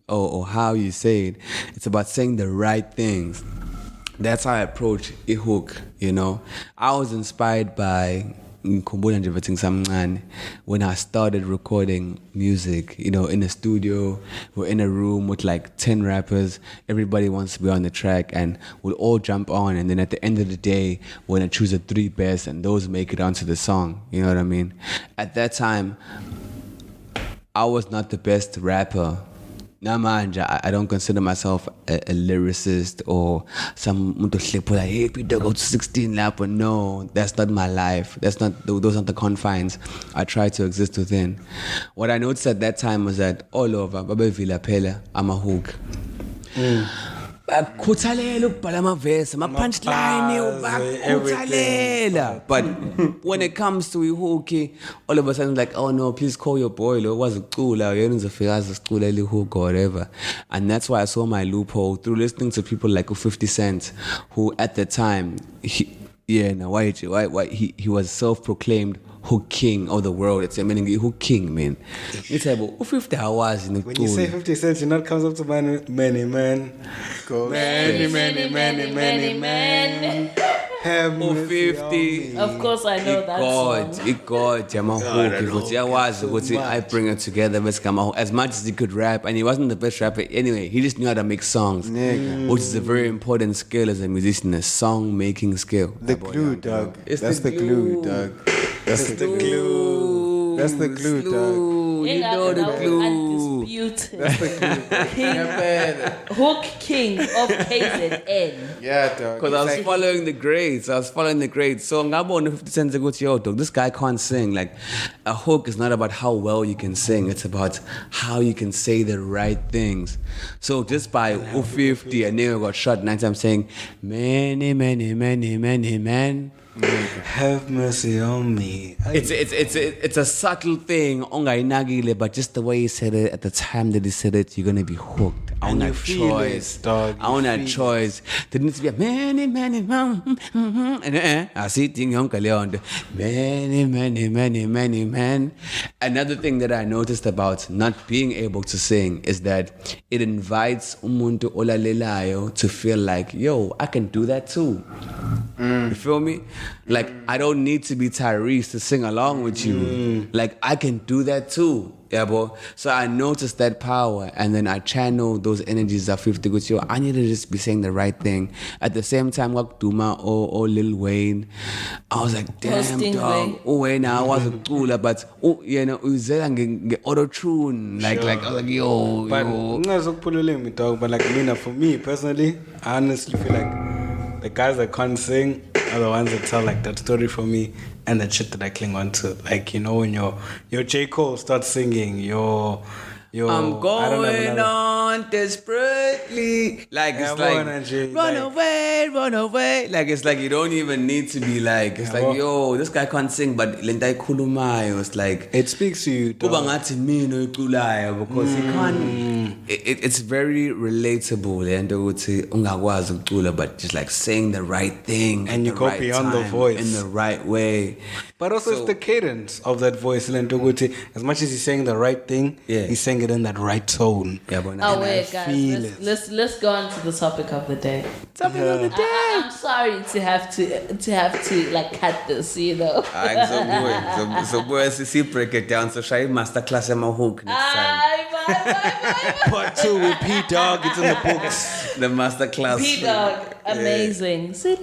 or how you say it. It's about saying the right things. That's how I approach a hook, you know. I was inspired by when I started recording music, you know, in a studio. We're in a room with like 10 rappers. Everybody wants to be on the track and we'll all jump on. And then at the end of the day, we're going to choose the 3 best and those make it onto the song. You know what I mean? At that time, I was not the best rapper. I don't consider myself a lyricist or some like, hey, Pdogg, go to 16 lap. No, that's not my life. Those aren't the confines I try to exist within. What I noticed at that time was that all over, Babe Villa Pele, I'm a hook. Bakhuthalela ukubhala amavesi ama-punchline bakhuthalela. But when it comes to ihooki, all of a sudden like, oh no, please call your boy lo wazi ukucula yena uzofika aziculela ihook or whatever. And that's why I saw my loophole through listening to people like 50 Cent, who at the time Yeah, no, why he was self-proclaimed hook king of the world. It's a meaning hook king, man. It's about 50 hours in the When you say 50 cents, you know, it comes up to many men. Go many. Have mercy on 50. me. Of course, I know that song. It got I bring it together. As much as he could rap, and he wasn't the best rapper anyway, he just knew how to make songs, which is a very important skill as a musician, a song making skill. The glue, dog. It's the glue, dog. That's the glue. That's the glue, dog. You know the glue. Undisputed. That's the glue. King, Hook King of KZN. Yeah, dog. Because I was following the grades. So ngabona 50 Cent ukuthi, yo, dog, this guy can't sing. Like, a hook is not about how well you can sing. It's about how you can say the right things. So just by 50, I never got shot. Next time saying, many, man. Have mercy on me. It's a subtle thing, ongayinakile, but just the way he said it at the time that he said it, you're gonna be hooked. I want a choice, dog. I want a choice. There needs to be a many, and I see thing many man. Another thing that I noticed about not being able to sing is that it invites umuntu olalelayo to feel like, yo, I can do that too. You feel me? Like, I don't need to be Tyrese to sing along with you. Like, I can do that too. Yeah, bro. So I noticed that power, and then I channeled those energies of 50 with you. I need to just be saying the right thing. At the same time, like Duma or Lil Wayne, I was like, damn, dog. Oh, Wayne, I wasn't cool, but, you know, it was auto-tune. Like, I was like, yo. But like, for me personally, I honestly feel like the guys that can't sing are the ones that tell like that story for me and that shit that I cling on to. Like, you know, when your J. Cole starts singing, your I'm going on desperately. Like, yeah, it's like, run away. Like, it's like you don't even need to be like, it's like, yo, this guy can't sing, but lentai khulumayo. It's like, it speaks to you, kuba ngathi mina uculayo, because he can't. It's very relatable. And ukuthi ungakwazi ukucula, but just like saying the right thing and you go beyond the voice in the right way. But also, it's the cadence of that voice. As much as he's saying the right thing, he's saying it in that right tone. Yeah, but oh wait, guys, let's go on to the topic of the day. Topic of the day. I'm sorry to have to like cut this, you know. So boy, see break it down. So shall masterclass and my hook next time. Part 2 with Pdogg. It's in the books. The masterclass. Pdogg, amazing. Sit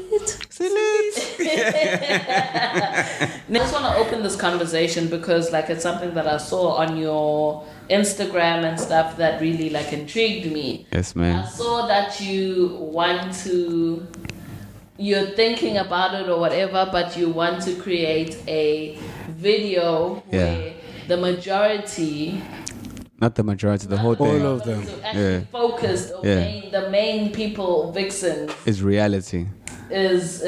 I just want to open this conversation because like it's something that I saw on your Instagram and stuff that really like intrigued me. Yes, man. I saw that you're thinking about it or whatever, but you want to create a video where the majority, not the majority, the whole thing, all of them, focused on the main people, vixens, is reality. Is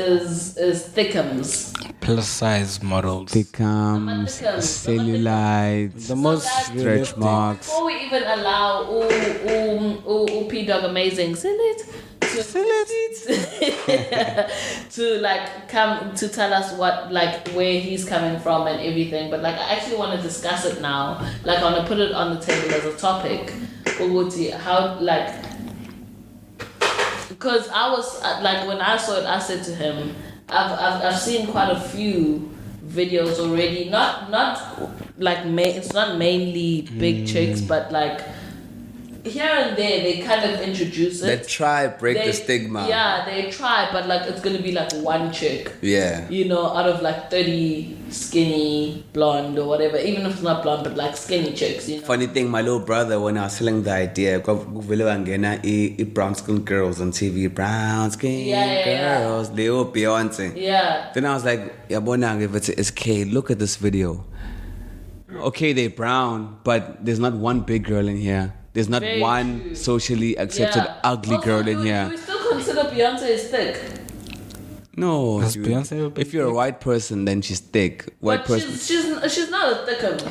thickums. Plus size models. Thickums, cellulite, the most stretch marks. Before we even allow Pdogg amazing, to like come to tell us what like where he's coming from and everything, but like I actually want to discuss it now. Like I want to put it on the table as a topic. How like. Because I was like when I saw it, I said to him, I've seen quite a few videos already. Not like it's not mainly big chicks, but like here and there they kind of introduce it. They try break the stigma. Yeah, they try, but like it's gonna be like one chick. Yeah. You know, out of like 30 skinny blonde or whatever, even if it's not blonde, but like skinny chicks. You know? Funny thing, my little brother, when I was selling the idea, brown skin girls on TV, brown skin girls, they all Beyonce. Yeah. Then I was like, if it's K, look at this video. Okay, they're brown, but there's not one big girl in here. There's not very one true. Socially accepted ugly girl in here. Do we still consider Beyonce as thick? No, Has dude. Beyonce ever been If you're a white person, then she's thick. White But person. she's not a thickums.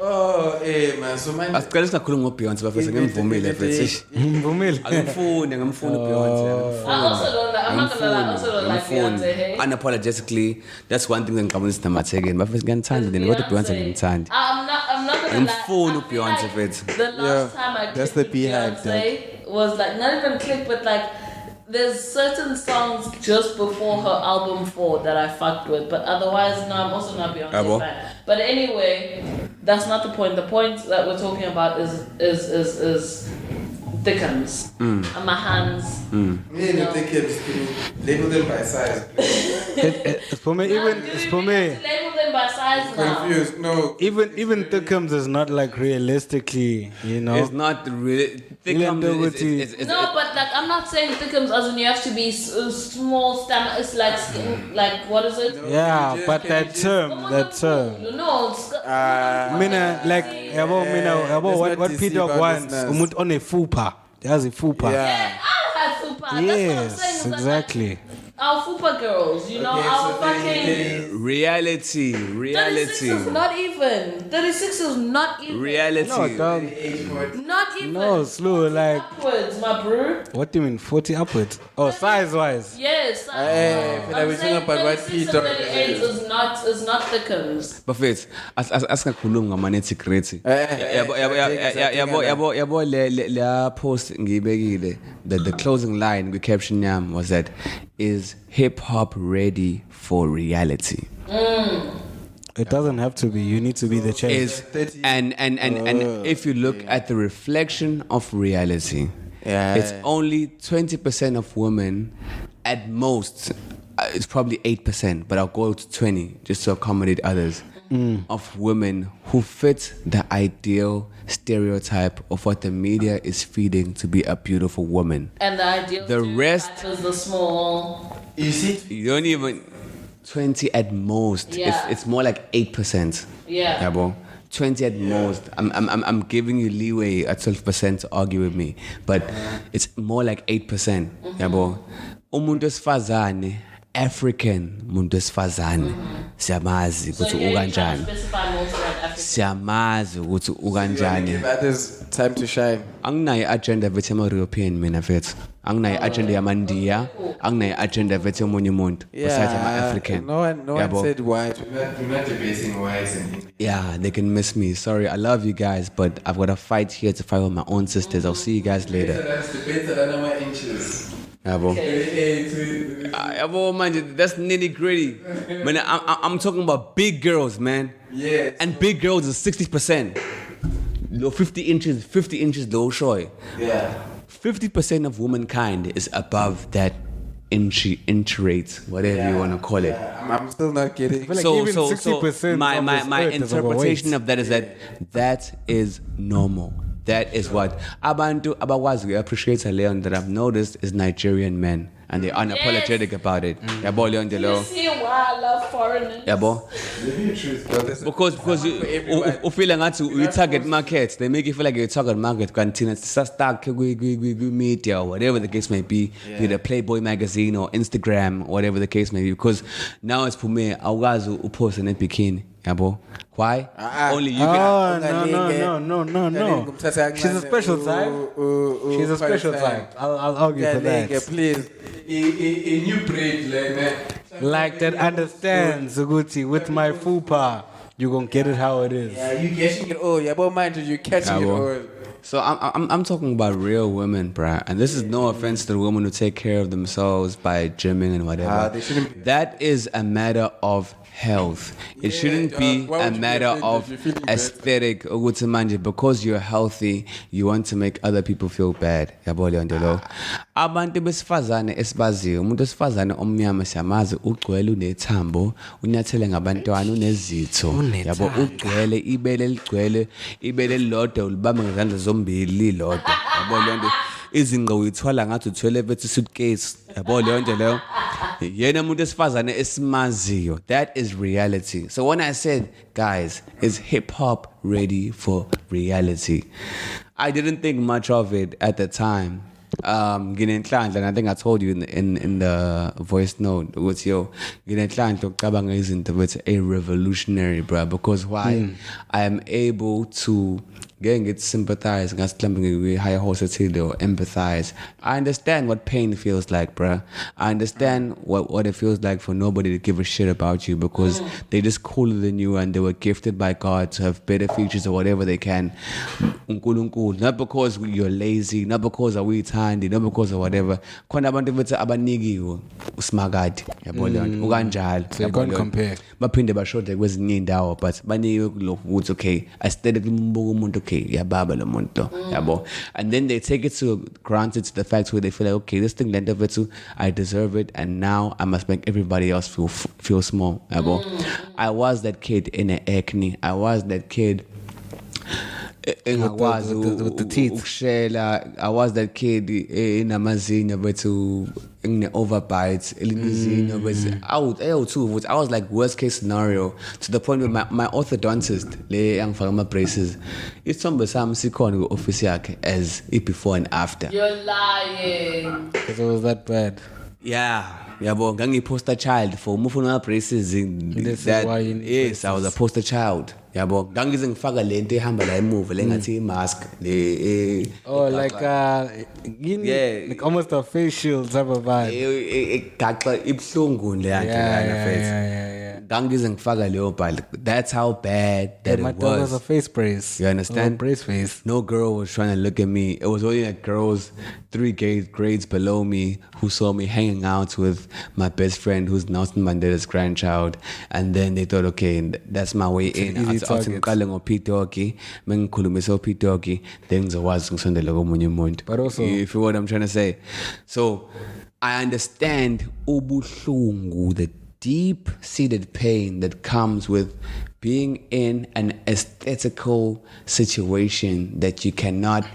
Oh, man. So mine. Asicela singakhuluma ngoBeyonce bafisa ngimvumile mfethu. Mvumile. Angimfuni Beyonce. I also don't like. I'm not gonna lie. I also don't like Beyonce. Hey. Unapologetically, that's one thing that ngikabonisa namathekeni. Bafisa ngiyanithanda then kodwa Beyonce ngimthanda. I'm not gonna lie. Ngimfuni I feel uBeyonce like mfethu. The last time I that's clicked the with beehive, Beyonce was like not even click, but like there's certain songs just before her album 4 that I fucked with, but otherwise no, I'm also not Beyonce fan. But anyway, that's not the point. The point that we're talking about is thickums. And my hands. Me and the thickums, label them by size. For me, for me. Label them by size now. Confused. No. Even thickums is not like realistically, you know. It's not really thickums. No, but like I'm not saying thickums as in you have to be small stamina. It's like what is it? Yeah, but that term. No, it's Mina like what Pdogg wants. Umuntu on a fupa. There's a fupa. yeah, I had fupa. Yes, That's what I'm saying. exactly. Our fupa girls, you know, our fucking Reality. 36 is not even. 36 is not even. Reality. No, dog. Not even. No, slow, like upwards, my bro. what do you mean 40 upwards? Oh, size wise. Yes. I feel like we're talking about what 36 Pdogg and 38 is not thickums. Bafethu asingakhulumi ngama-nitty-gritty. Yabo le post ngiyibekile, the closing line kwi-caption yami was that, is hip hop ready for reality? It doesn't have to be. You need to be the change. And if you look at the reflection of reality, it's only 20% of women at most. It's probably 8%, but I'll go to 20 just to accommodate others. Of women who fit the ideal stereotype of what the media is feeding to be a beautiful woman. And the ideal The rest is the small. You see? You don't even 20 at most. Yeah. It's more like 8%. Yeah. Yeah, bro. 20 at most. I'm giving you leeway at 12% to argue with me, but it's more like 8%. Yeah, bro. Umuntu wesifazane, African muntu wesifazane, siyamazi ukuthi ukanjani. Siyamazi ukuthi ukanjani. That is time to shine. Anginayo agenda vethe ama-European mina vethu. Anginayo agenda yamandiya. Anginayo agenda vethe omunye umuntu besides ama-African. No one said white. We're not debating whites in English. Yeah, they can miss me. Sorry, I love you guys, but I've got a fight here to fight with my own sisters. I'll see you guys later. That's better than my inches. Yabo. Yabo, man, that's nitty gritty. Man, I'm talking about big girls, man. Yeah. And big girls is 60%. 50 inches low shoy. Yeah. 50% of womankind is above that inch rate, whatever you want to call it. Yeah. I'm still not getting. Like So even 60% my of this earth is interpretation overweight. of that is that is normal. That is what abantu abakwazi appreciate Leon that I've noticed is Nigerian men, and they're unapologetic about it. Yabo Leon You Delo. see why I love foreigners? Yabo. Because you feel like you target markets, they make you feel like you target market. Continue stuck media or whatever the case may be, be it a Playboy magazine or Instagram, whatever the case may be. Because now it's for me, I post in a bikini. Yabo. Why? Only you can. No. She's a special type. She's a special type. I'll argue for that. Please. A new breed, like that. Like that understands, Uguti, with my fupa, you gonna get it how it is. Yeah, you catching it all. Yeah, but mind you catching it all. So I'm talking about real women, bruh. And this is no offense to the women who take care of themselves by gymming and whatever. They shouldn't be. That is a matter of health. It shouldn't be a matter of aesthetic. Because you're healthy, you want to make other people feel bad. Abantu besifazane esibaziyo, umuntu wesifazane omnyama siyamazi ugcwele unethambo, unyathele ngabantwana unezitho. Yabo ugcwele ibele ligcwele, ibele lilodwa ulibamba ngezandla zombili lilodwa. Yabo leyo nto izinqa uyithwala ngathi uthwele bethi suitcase. Yabo leyo nto leyo. Yena umuntu esifazane esimaziyo. That is reality. So when I said, guys, is hip hop ready for reality? I didn't think much of it at the time. nginenhlanhla, and I think I told you in the voice note, what's yo, nginenhlanhla ukucabanga izinto but a revolutionary, bro, because why? I am able to get sympathize with higher horse or empathize. I understand what pain feels like, bruh. I understand what it feels like for nobody to give a shit about you because they just cooler than you and they were gifted by God to have better features or whatever they can. Not because you're lazy, not because we handy, not because of whatever. Khona abantu bethi abanikiwe usimagadi yabo le nto ukanjalo. So you can't compare. Baphinde bashode kwezinye indawo but banikiwe kulokhu ukuthi okay, aesthetically umbuka umuntu okay, yababa lo muntu yabo, and then they take it to granted to the fact where they feel like okay, this thing lent of it too, I deserve it and now I must make everybody else feel small yabo. I was that kid in an acne. I was that kid with the teeth. I was that kid in amazinyo but in the overbites, I was like worst case scenario to the point where my orthodontist le braces it's some sikon office as it before and after. You're lying. Because it was that bad. Yeah, but gangi poster child for moving braces in that. Yes, I was a poster child. Yabo gangi zingifaka lento ehamba la imove lengathi mask le like like almost a face shield type of vibe. Gaxa ibhlungu le yanto face. Gangi zingifaka leyo bhali. That's how bad that my it dog was. was a face brace. You understand? Brace face. No girl was trying to look at me. It was only like girls 3 grades below me who saw me hanging out with my best friend who's Nelson Mandela's grandchild, and then they thought, okay, that's my way in. Ngiqale ngoPdogg, mengikhulumise uPdogg, then ngizokwazi ngisondela komunye umuntu. But also, if you know what I'm trying to say. So I understand ubuhlungu, the deep-seated pain that comes with being in an aesthetical situation that you cannot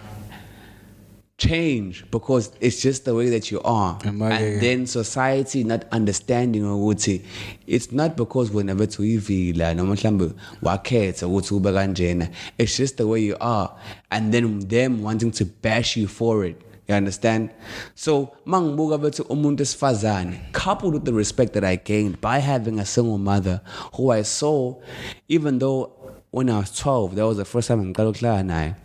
change because it's just the way that you are. And then society not understanding ukuthi it's not because whenever to ivila noma mhlambe wakhetha ukuthi ube kanjena, it's just the way you are, and then them wanting to bash you for it. You understand? So mangibuka bethi umuntu esifazane, coupled with the respect that I gained by having a single mother who I saw, even though when I was 12 that was the first time ngiqala ukuhlala naye,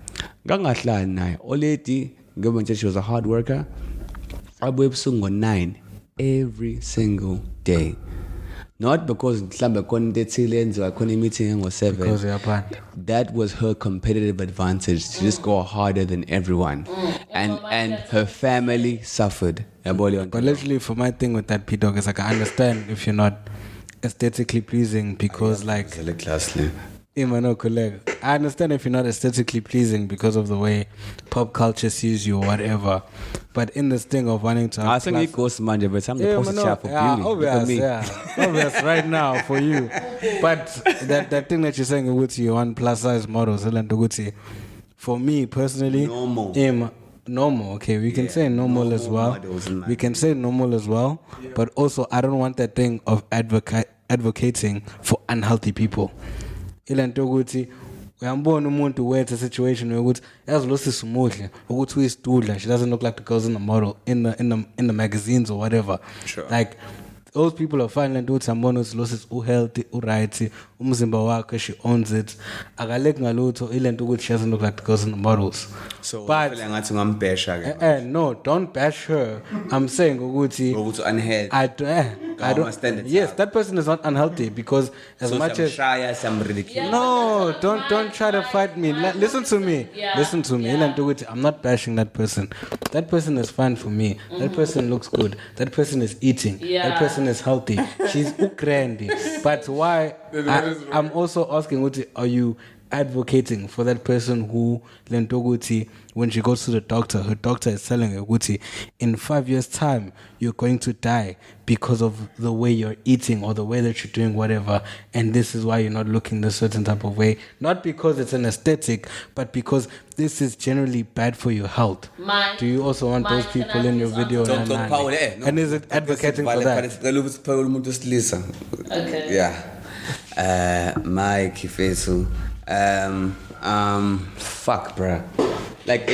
ngangahlala naye oledi. She was a hard worker. I woke up 9 every single day. Not because I couldn't meeting or 7. Because you're bad. That was her competitive advantage to just go harder than everyone. And her family suffered. But literally for my thing with that Pdogg is like I understand if you're not aesthetically pleasing because like I understand if you're not aesthetically pleasing because of the way pop culture sees you or whatever, but in this thing of wanting to I think it goes manja, but I'm the poster child for beauty. Obvious right now for you. But that thing that you're saying with you on plus size models, for me personally, normal, okay, we can say normal as well. We can say normal as well, but also I don't want that thing of advocating for unhealthy people. Ilento ukuthi uyambona umuntu wethu a situation where ukuthi yazilosisa umuhle ukuthi uyisitudla, she doesn't look like the girls in the model in the magazines or whatever. Sure. Like those people are fine and ukuthi ambona uzilosisa uhealthy, uright, umzimba wakhe, she owns it. Akaleki ngalutho ilento ukuthi she doesn't look like the girls in the models. So but no, don't bash her. I'm saying ukuthi unhealthy. I don't. Yes, that person is not unhealthy because as so much as some ridiculous. No, don't try to fight me. Listen to me. Listen to me. I'm not bashing that person. That person is fine for me. That person looks good. That person is eating. That person is healthy. She's ukrendi. But why? I'm also asking, are you advocating for that person who lentoguti when she goes to the doctor, her doctor is telling her guti, in 5 years time you're going to die because of the way you're eating or the way that you're doing whatever, and this is why you're not looking the certain type of way, not because it's an aesthetic but because this is generally bad for your health. Do you also want those people in your video? And is it advocating for that? Okay. Yeah. Mike Ifesu. Fuck, bruh. Like,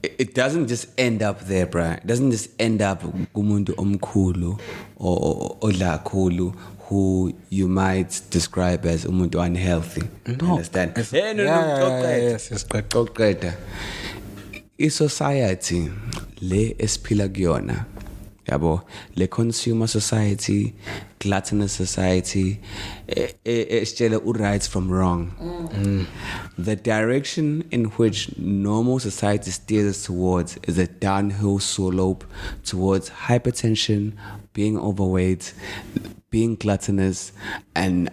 it doesn't just end up there, bruh. It doesn't just end up kumuntu omkhulu or odlakhulu who you might describe as umuntu unhealthy. No. Understand? Yes, correct. I-society le esiphila kuyona, yabo, le consumer society, gluttonous society, esitshela rights from wrong. The direction in which normal society steers us towards is a downhill slope towards hypertension, being overweight, being gluttonous, and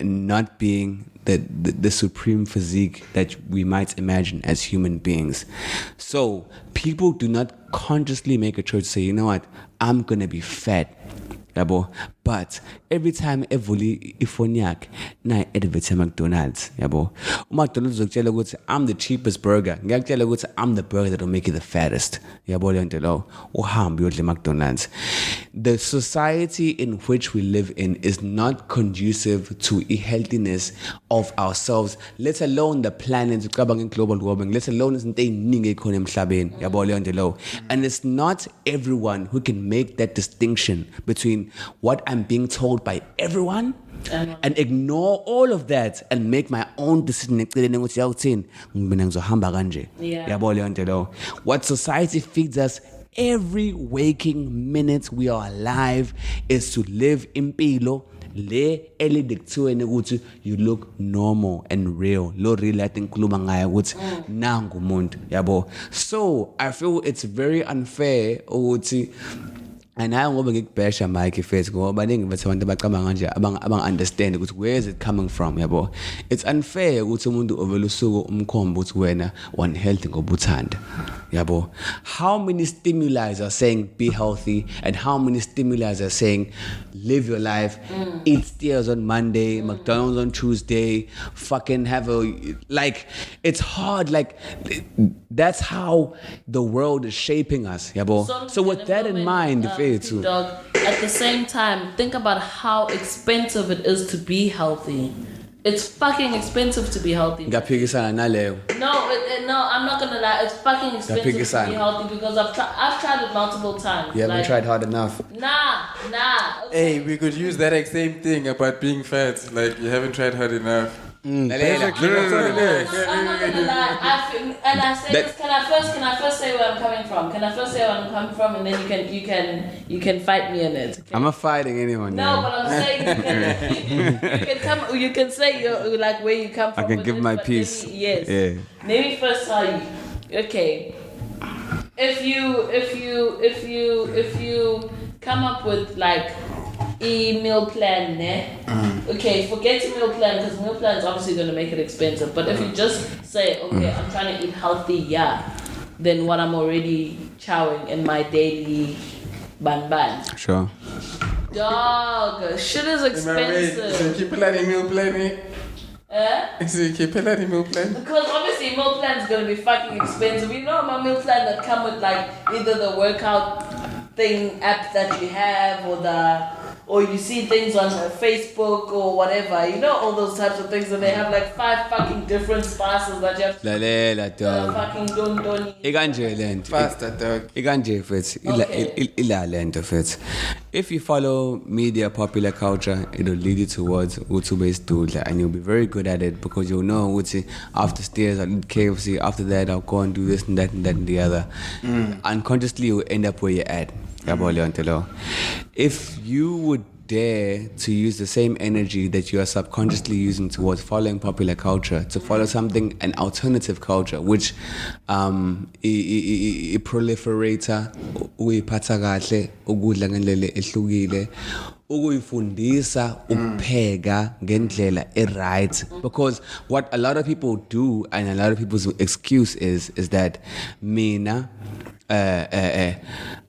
not being the supreme physique that we might imagine as human beings. So people do not consciously make a choice to say, you know what, I'm gonna be fat. Yabo, but every time evuli ifoni yakhe na advert McDonald's, yabo. McDonald's uzokutshela ukuthi I'm the cheapest burger. Ngiyakutshela ukuthi I'm the burger that will make you the fattest. Yabo le nto lo. Uhambe uyodla McDonald's. The society in which we live in is not conducive to a healthiness of ourselves, let alone the planet, ucabanga global warming, let alone izinto eziningi ekhona emhlabeni. Yabo le nto lo. And it's not everyone who can make that distinction between what I'm being told by everyone and ignore all of that and make my own decision. What society feeds us every waking minute we are alive is to live impilo le elidictweni ukuthi you look normal and real. Lo real I think kuluma ngayo ukuthi nangu umuntu, yabo. So I feel it's very unfair ukuthi, and I ngoba ngikubhesha Mike face ngoba baningi bethu abantu abacabanga nje abang understand ukuthi where is it coming from, yabo. It's unfair ukuthi umuntu ovela usuku umkhomba ukuthi wena unhealthy ngoba uthanda, yabo. How many stimuli are saying be healthy and how many stimuli are saying live your life, eat steers on Monday, McDonald's on Tuesday, fucking have a, like, it's hard, like that's how the world is shaping us, yabo. So with that in mind, Pdogg, at the same time, think about how expensive it is to be healthy. It's fucking expensive to be healthy. No, I'm not gonna lie. It's fucking expensive to be healthy because I've tried it multiple times. You haven't tried hard enough. Nah. Hey, we could use that same thing about being fat. Like, you haven't tried hard enough. I'm not gonna lie. And I say this. Can I first say where I'm coming from? And then you can fight me in it. Okay? I'm not fighting anyone. No, but I'm saying you can say you're like where you come from. I can give my piece. Yes. Maybe first tell you. Okay. If you come up with like a meal plan, okay, forget a meal plan because meal plan is obviously going to make it expensive. But if you just say, okay, I'm trying to eat healthy, then what I'm already chowing in my daily ban. Sure. Dog, shit is expensive. So keep a meal plan. So keep a meal plan. Because obviously meal plan is going to be fucking expensive. You know my meal plan that come with like either the workout thing app that you have or you see things on Facebook or whatever, you know, all those types of things, and they have like 5 fucking different spices that you have to fucking don't Faster, dog. If you follow media, popular culture, it'll lead you towards utu-based doodle, and you'll be very good at it because you'll know after stairs I'll eat KFC, after that I'll go and do this and that and that and the other. Unconsciously you'll end up where you're at. If you would dare to use the same energy that you are subconsciously using towards following popular culture to follow something, an alternative culture, which proliferator, uyiphatha kahle, ukudla ngendlela ehlukile, ukuyifundisa ukupheka ngendlela right. Because what a lot of people do and a lot of people's excuse is that mina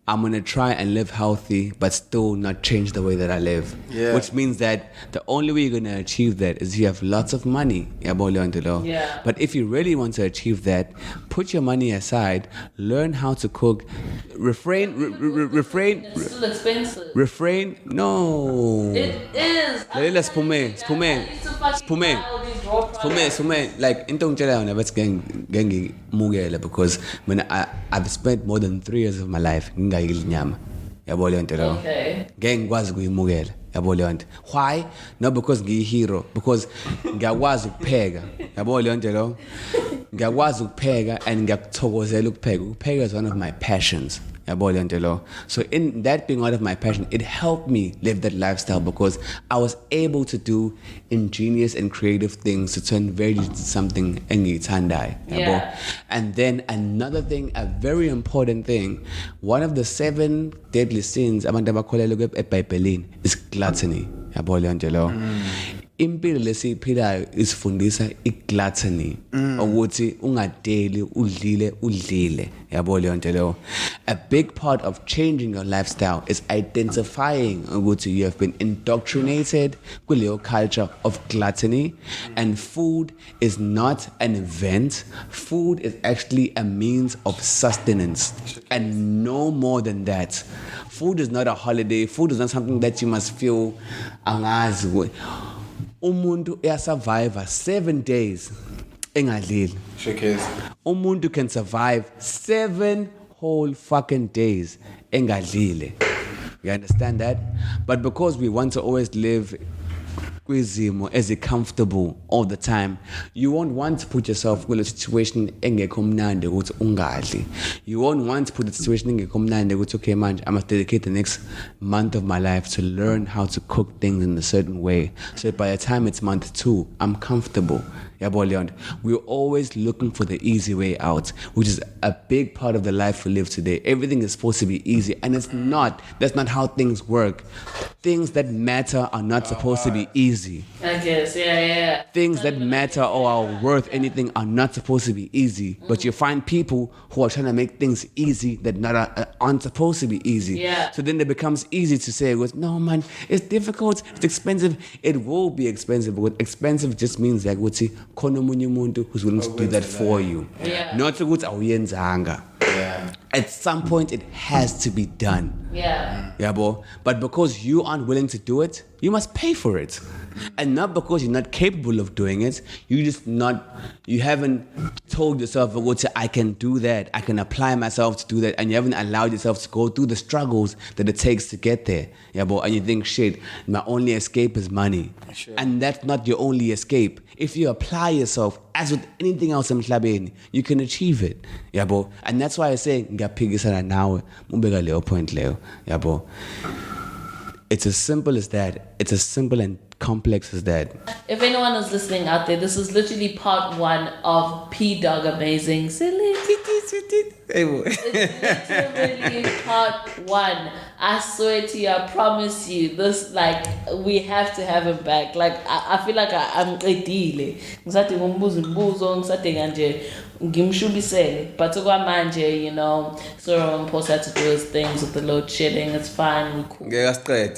I'm going to try and live healthy but still not change the way that I live. Yeah. Which means that the only way you're going to achieve that is you have lots of money. Yeah. But if you really want to achieve that, put your money aside, learn how to cook, refrain. It's still expensive. No. It is. Spume. For me, like into ngitshela yona bathi ngengimukele because I've spent more than 3 years of my life ngingayidli inyama. Yabo leyo nto leyo. Okay. Ngeke ngikwazi ukuyimukela. Yabo leyo nto. Why? Not because ngiyihero, because ngiyakwazi ukupheka. Yabo leyo nto leyo. Ngiyakwazi ukupheka and ngiyakuthokozela ukupheka. Ukupheka is one of my passions. So in that being out of my passion, it helped me live that lifestyle because I was able to do ingenious and creative things to turn veggies into something engithandai. Yeah. And then another thing, a very important thing, one of the 7 deadly sins abantu abakholelwa eBhayibhelini is gluttony. Impilo lesiphilayo isifundisa igluttony ukuthi ungadeli udlile yabo leyo nto leyo. A big part of changing your lifestyle is identifying ukuthi you have been indoctrinated kuleyo culture of gluttony, and food is not an event. Food is actually a means of sustenance and no more than that. Food is not a holiday. Food is not something that you must feel angazi. Umuntu survive 7 days engadlili. Umuntu can survive 7 whole fucking days engadlile. You understand that? But because we want to always live kwizimo as comfortable all the time, you won't want to put yourself in a situation engekho mnandi ukuthi ungadli. You won't want to put a situation engekho mnandi ukuthi okay manje I must dedicate the next month of my life to learn how to cook things in a certain way so that by the time it's month 2 I'm comfortable. We're always looking for the easy way out, which is a big part of the life we live today. Everything is supposed to be easy, and it's not. That's not how things work. Things that matter are not supposed to be easy. I guess, yeah. Things that matter or are worth anything are not supposed to be easy. But you find people who are trying to make things easy that aren't supposed to be easy. Yeah. So then it becomes easy to say, no man, it's difficult, it's expensive. It will be expensive, but expensive just means like khona omunye umuntu who's willing to do that for you. Yeah. Not ukuthi awuyenzanga. Yeah. At some point it has to be done. Yeah. But because you aren't willing to do it, you must pay for it. And not because you're not capable of doing it, you haven't told yourself, I can do that, I can apply myself to do that, and you haven't allowed yourself to go through the struggles that it takes to get there. And you think, shit, my only escape is money. Sure. And that's not your only escape. If you apply yourself, as with anything else emhlabeni, you can achieve it. And that's why I say, ngiyaphikisana nawe, mubeka leyo point leyo. It's as simple as that. It's as simple and complex as that. If anyone is listening out there, this is literally part 1 of Pdogg Amazing Silly. It's literally part 1. I swear to you, I promise you, this, like, we have to have him back. Like, I feel like I'm a deal. But to go manje, you know, so Post had to do his things with the load shedding. It's fine, we cool. We're still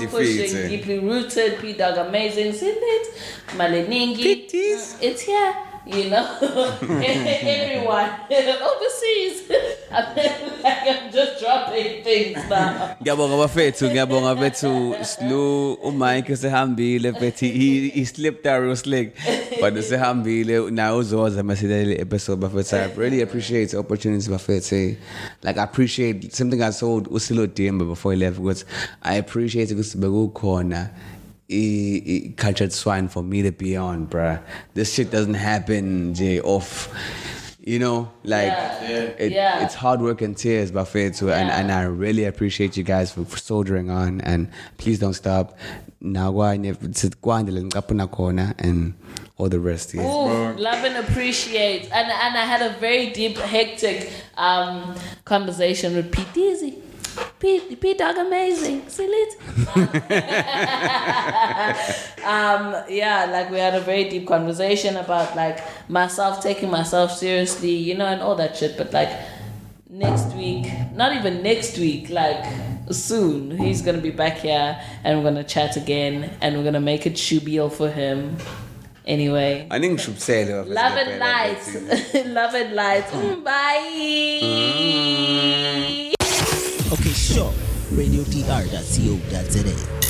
pushing, deeply rooted, Pdogg Amazing, isn't it? Maleningi, it's here. You know, everyone overseas. I'm just dropping things now. Ngiyabonga bafethu Slow uMike sehambile but he slipped our leg but sehambile now uzoza masidele episode bafethu. I really appreciate the opportunity bafethu. Like I appreciate something I told Usilo Demba before he left because I appreciate ukuthi bekukhona cultured swine for me to be on, bruh. This shit doesn't happen off, you know, like it's hard work and tears, buffet too, and I really appreciate you guys for soldiering on, and please don't stop. And all the rest. Yes. Ooh, love and appreciate, and I had a very deep, hectic conversation with Pete Dizzy. Pdogg Amazing, see it? Like we had a very deep conversation about like myself taking myself seriously, you know, and all that shit. But like next week, not even next week, like soon, he's gonna be back here and we're gonna chat again and we're gonna make it shubiel for him. Anyway, I think should say love and light. Love and light. Bye. Okay, sure. RadioDR.co.za